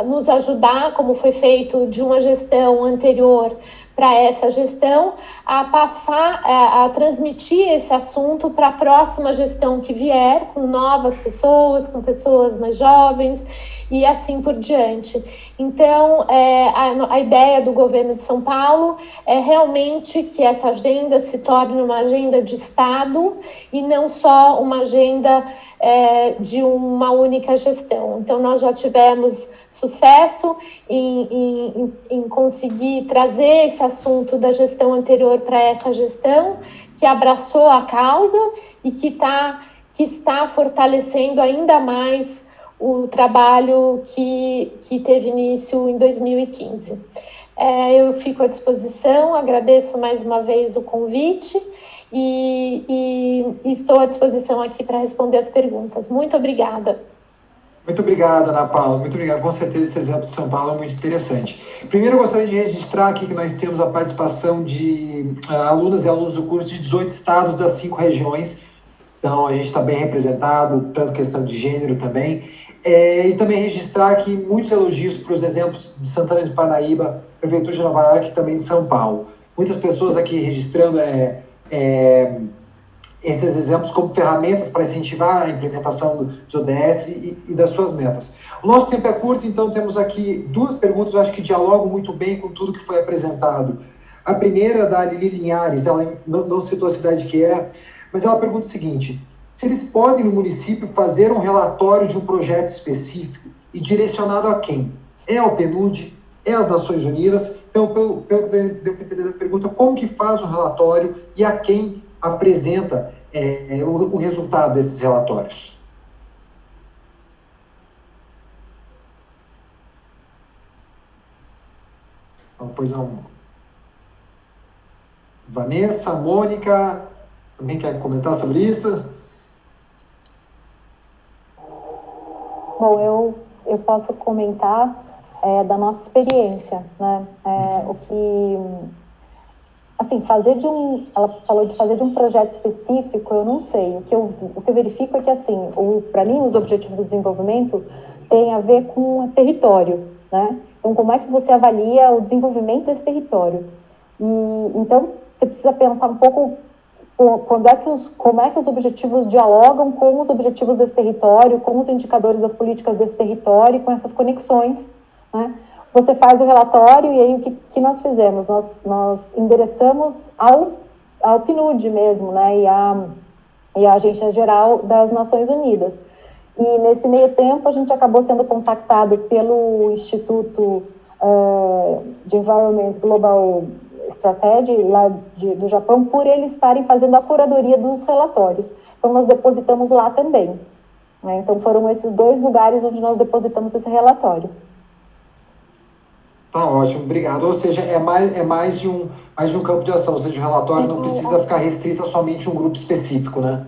Speaker 7: nos ajudar, como foi feito de uma gestão anterior para essa gestão, a passar, a transmitir esse assunto para a próxima gestão que vier, com novas pessoas, com pessoas mais jovens e assim por diante. Então, a ideia do governo de São Paulo é realmente que essa agenda se torne uma agenda de Estado e não só uma agenda de uma única gestão. Então, nós já tivemos sucesso em conseguir trazer esse assunto da gestão anterior para essa gestão, que abraçou a causa e que está fortalecendo ainda mais o trabalho que teve início em 2015. Eu fico à disposição, agradeço mais uma vez o convite e estou à disposição aqui para responder as perguntas. Muito obrigada.
Speaker 8: Muito obrigado, Ana Paula. Muito obrigado. Com certeza esse exemplo de São Paulo é muito interessante. Primeiro, eu gostaria de registrar aqui que nós temos a participação de alunas e alunos do curso de 18 estados das 5 regiões. Então, a gente está bem representado, tanto questão de gênero também. E também registrar aqui muitos elogios para os exemplos de Santana de Parnaíba, Prefeitura de Nova York e também de São Paulo. Muitas pessoas aqui registrando esses exemplos como ferramentas para incentivar a implementação dos ODS e das suas metas. O nosso tempo é curto, então temos aqui 2 perguntas, eu acho que dialogam muito bem com tudo que foi apresentado. A primeira, da Lili Linhares, ela não citou a cidade que é, mas ela pergunta o seguinte: se eles podem, no município, fazer um relatório de um projeto específico e direcionado a quem? É ao PNUD? É às Nações Unidas? Então, pelo que deu para entender da pergunta, como que faz o relatório e a quem apresenta o resultado desses relatórios? Então, pois não. Vanessa, Mônica, alguém quer comentar sobre isso?
Speaker 5: Bom, eu posso comentar da nossa experiência, né? Assim, ela falou de fazer de um projeto específico, eu não sei. O que eu verifico é que, assim, para mim, os Objetivos do Desenvolvimento têm a ver com o território, né? Então, como é que você avalia o desenvolvimento desse território? Então, você precisa pensar um pouco como é que os objetivos dialogam com os objetivos desse território, com os indicadores das políticas desse território, com essas conexões, né? Você faz o relatório e aí o que nós fizemos? Nós endereçamos ao ao PNUD mesmo, né, e a Agência Geral das Nações Unidas. E nesse meio tempo a gente acabou sendo contactado pelo Instituto de Environment Global Strategy lá do Japão, por eles estarem fazendo a curadoria dos relatórios. Então nós depositamos lá também, né? Então foram esses 2 lugares onde nós depositamos esse relatório.
Speaker 8: Tá ótimo, obrigado. Ou seja, é mais de um campo de ação, ou seja, o relatório não precisa ficar restrito a somente um grupo específico, né?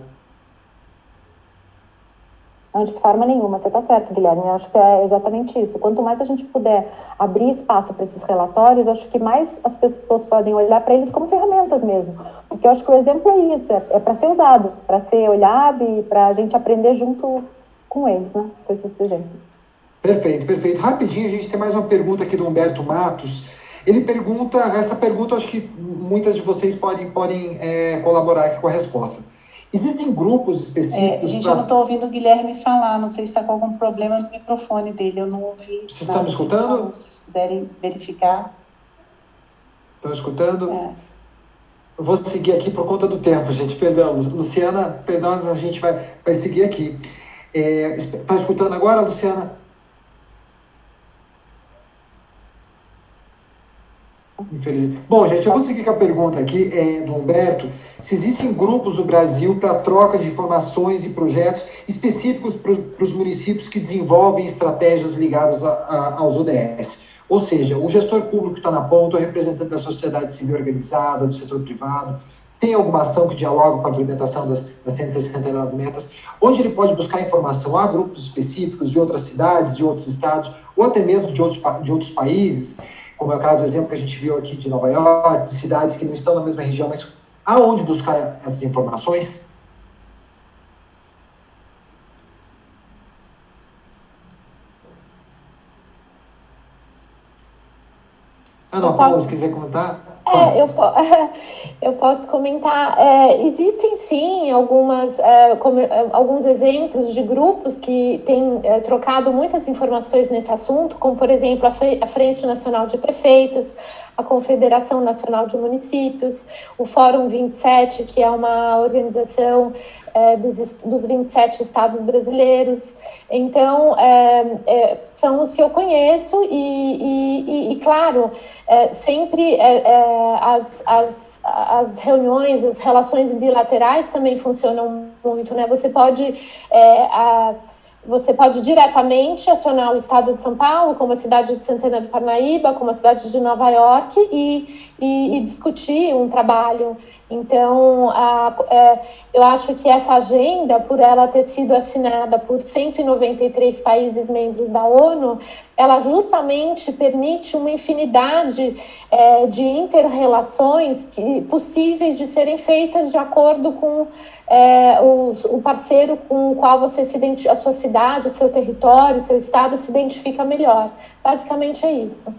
Speaker 5: Não, de forma nenhuma, você está certo, Guilherme, eu acho que é exatamente isso. Quanto mais a gente puder abrir espaço para esses relatórios, acho que mais as pessoas podem olhar para eles como ferramentas mesmo, porque eu acho que o exemplo é isso, é para ser usado, para ser olhado e para a gente aprender junto com eles, né, com esses exemplos.
Speaker 8: Perfeito, perfeito. Rapidinho, a gente tem mais uma pergunta aqui do Humberto Matos. Ele pergunta, essa pergunta acho que muitas de vocês podem colaborar aqui com a resposta. Existem grupos específicos...
Speaker 4: gente, eu não estou ouvindo o Guilherme falar, não sei se está com algum problema no microfone dele, eu não ouvi.
Speaker 8: Vocês estão me escutando?
Speaker 4: Se vocês puderem verificar.
Speaker 8: Estão escutando? Eu vou seguir aqui por conta do tempo, gente, perdão. Luciana, perdão, a gente vai seguir aqui. Está escutando agora, Luciana? Infelizmente. Bom, gente, eu vou seguir com a pergunta aqui do Humberto. Se existem grupos no Brasil para troca de informações e projetos específicos para os municípios que desenvolvem estratégias ligadas aos ODS. Ou seja, o gestor público está na ponta, o representante da sociedade civil organizada, do setor privado, tem alguma ação que dialoga com a implementação das 169 metas, onde ele pode buscar informação. Há grupos específicos de outras cidades, de outros estados, ou até mesmo de outros países, como é o caso, o exemplo que a gente viu aqui de Nova York, de cidades que não estão na mesma região, mas aonde buscar essas informações? Ana Paula, se quiser comentar.
Speaker 7: Eu posso comentar. Existem, sim, alguns exemplos de grupos que têm trocado muitas informações nesse assunto, como, por exemplo, a Frente Nacional de Prefeitos, a Confederação Nacional de Municípios, o Fórum 27, que é uma organização dos 27 estados brasileiros. Então, são os que eu conheço e claro, sempre as reuniões, as relações bilaterais também funcionam muito, né? Você pode diretamente acionar o estado de São Paulo, como a cidade de Santana do Parnaíba, como a cidade de Nova York, e discutir um trabalho. Então, eu acho que essa agenda, por ela ter sido assinada por 193 países membros da ONU, ela justamente permite uma infinidade de inter-relações possíveis de serem feitas de acordo com o parceiro com o qual você se identifica, a sua cidade, o seu território, o seu estado se identifica melhor. Basicamente é isso.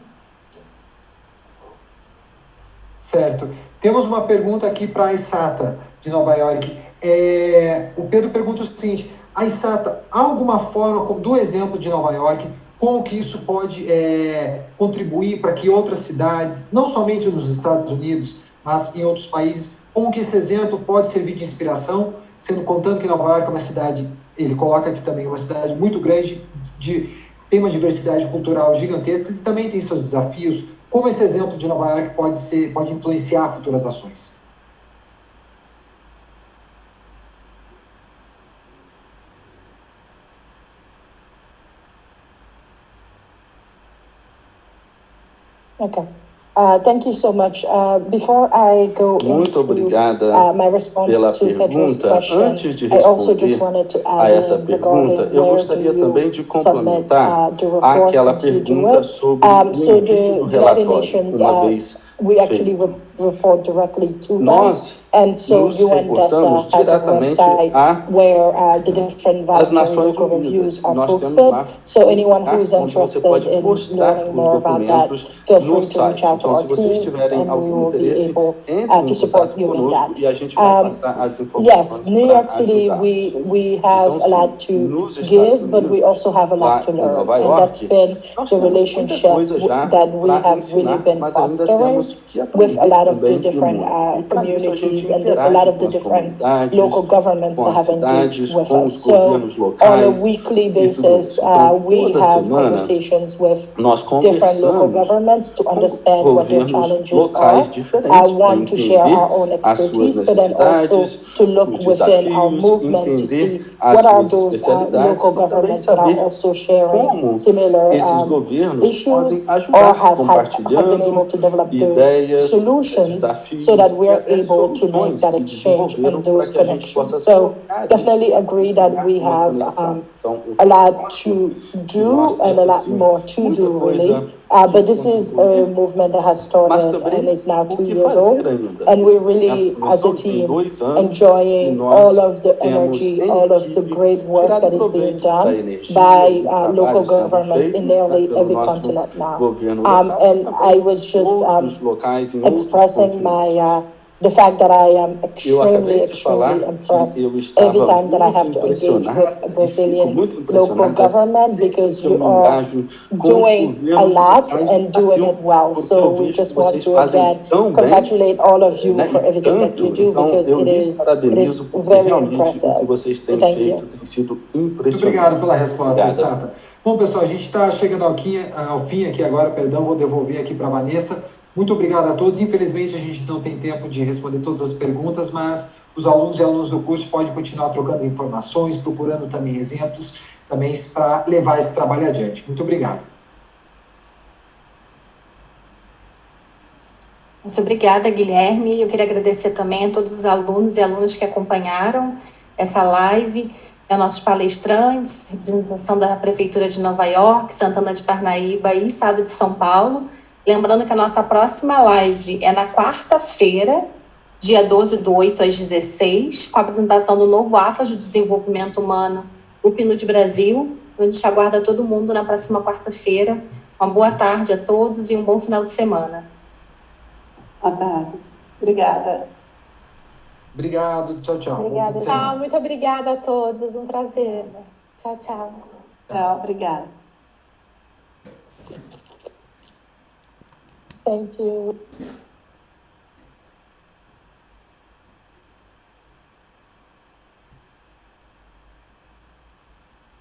Speaker 8: Certo. Temos uma pergunta aqui para a Isata, de Nova York. O Pedro pergunta o seguinte: a Isata, há alguma forma, do exemplo de Nova York, como que isso pode contribuir para que outras cidades, não somente nos Estados Unidos, mas em outros países, como que esse exemplo pode servir de inspiração, contando que Nova York é uma cidade, ele coloca aqui também, uma cidade muito grande, tem uma diversidade cultural gigantesca e também tem seus desafios. Como esse exemplo de Nova York pode influenciar futuras ações?
Speaker 9: Okay. Thank you so much. Before I go
Speaker 10: Muito obrigada
Speaker 9: my response
Speaker 10: pela
Speaker 9: to
Speaker 10: pergunta.
Speaker 9: question,
Speaker 10: Antes de
Speaker 9: I also just
Speaker 10: responder
Speaker 9: wanted to
Speaker 10: a
Speaker 9: add
Speaker 10: essa pergunta, eu gostaria também de complementar aquela pergunta sobre o envio do relatório, uma vez feito.
Speaker 9: report directly to
Speaker 10: Nós
Speaker 9: them, and so
Speaker 10: nos
Speaker 9: UN
Speaker 10: reportamos
Speaker 9: has a
Speaker 10: diretamente
Speaker 9: website where the
Speaker 10: às
Speaker 9: different voluntary
Speaker 10: Nações
Speaker 9: local
Speaker 10: Unidas.
Speaker 9: reviews are
Speaker 10: Nós temos
Speaker 9: posted.
Speaker 10: lá
Speaker 9: So anyone who is
Speaker 10: onde você pode
Speaker 9: interested in
Speaker 10: postar
Speaker 9: learning
Speaker 10: os
Speaker 9: more about that,
Speaker 10: documentos
Speaker 9: feel
Speaker 10: no
Speaker 9: free to reach
Speaker 10: site.
Speaker 9: out to
Speaker 10: Então,
Speaker 9: our
Speaker 10: se vocês
Speaker 9: team,
Speaker 10: tiverem
Speaker 9: and we
Speaker 10: algum
Speaker 9: will be
Speaker 10: interesse,
Speaker 9: able
Speaker 10: entre
Speaker 9: to
Speaker 10: em
Speaker 9: support
Speaker 10: contato
Speaker 9: you in
Speaker 10: conosco
Speaker 9: that.
Speaker 10: e a gente vai passar as informações
Speaker 9: Yes, New York City, we have
Speaker 10: então,
Speaker 9: a lot to
Speaker 10: nos Estados
Speaker 9: give, but we also have a lot to
Speaker 10: lá em
Speaker 9: learn,
Speaker 10: Nova
Speaker 9: and that's
Speaker 10: York,
Speaker 9: been
Speaker 10: nós
Speaker 9: the
Speaker 10: temos muita
Speaker 9: relationship
Speaker 10: coisa já
Speaker 9: that we
Speaker 10: para
Speaker 9: have
Speaker 10: ensinar,
Speaker 9: really been
Speaker 10: mas ainda
Speaker 9: fostering.
Speaker 10: temos
Speaker 9: with a lot of the different communities and a lot of the different local governments that have engaged with us. So on a weekly basis, we have conversations with different local governments to understand what their challenges are. I want to share our own expertise, but then also to look within our movement to see what are those local governments that are also sharing similar issues or have been able to develop the solutions so that we're able to make that exchange and those connections. So definitely agree that we have a lot to do and a lot more to do, really. But this is a movement that has started and is now 2 years old. And we're really, as a team, enjoying all of the energy, all of the great work that is being done by local governments in nearly every continent now. And I was just expressing the fact that I am extremely impressed every time that I have to engage with a Brazilian local government, because you are doing a lot and doing it well. So we just want to again congratulate all of you for everything that you do, because it is very impressive. So thank you.
Speaker 8: Muito obrigado pela resposta, Sata. Bom, pessoal, a gente está chegando ao fim aqui agora, perdão, vou devolver aqui para a Vanessa. Muito obrigado a todos. Infelizmente, a gente não tem tempo de responder todas as perguntas, mas os alunos e alunas do curso podem continuar trocando informações, procurando também exemplos, também para levar esse trabalho adiante. Muito obrigado.
Speaker 1: Muito obrigada, Guilherme. Eu queria agradecer também a todos os alunos e alunas que acompanharam essa live, a nossos palestrantes, representação da Prefeitura de Nova York, Santana de Parnaíba e Estado de São Paulo. Lembrando que a nossa próxima live é na quarta-feira, dia 12/8, às 16, com a apresentação do novo Atlas de Desenvolvimento Humano do PNUD Brasil. A gente aguarda todo mundo na próxima quarta-feira. Uma boa tarde a todos e um bom final de semana.
Speaker 4: Boa tarde. Obrigada.
Speaker 8: Obrigado. Tchau, tchau.
Speaker 7: Obrigada. Tchau, muito obrigada a todos. Um prazer. Tchau, tchau.
Speaker 4: Tchau, obrigada.
Speaker 9: Thank you.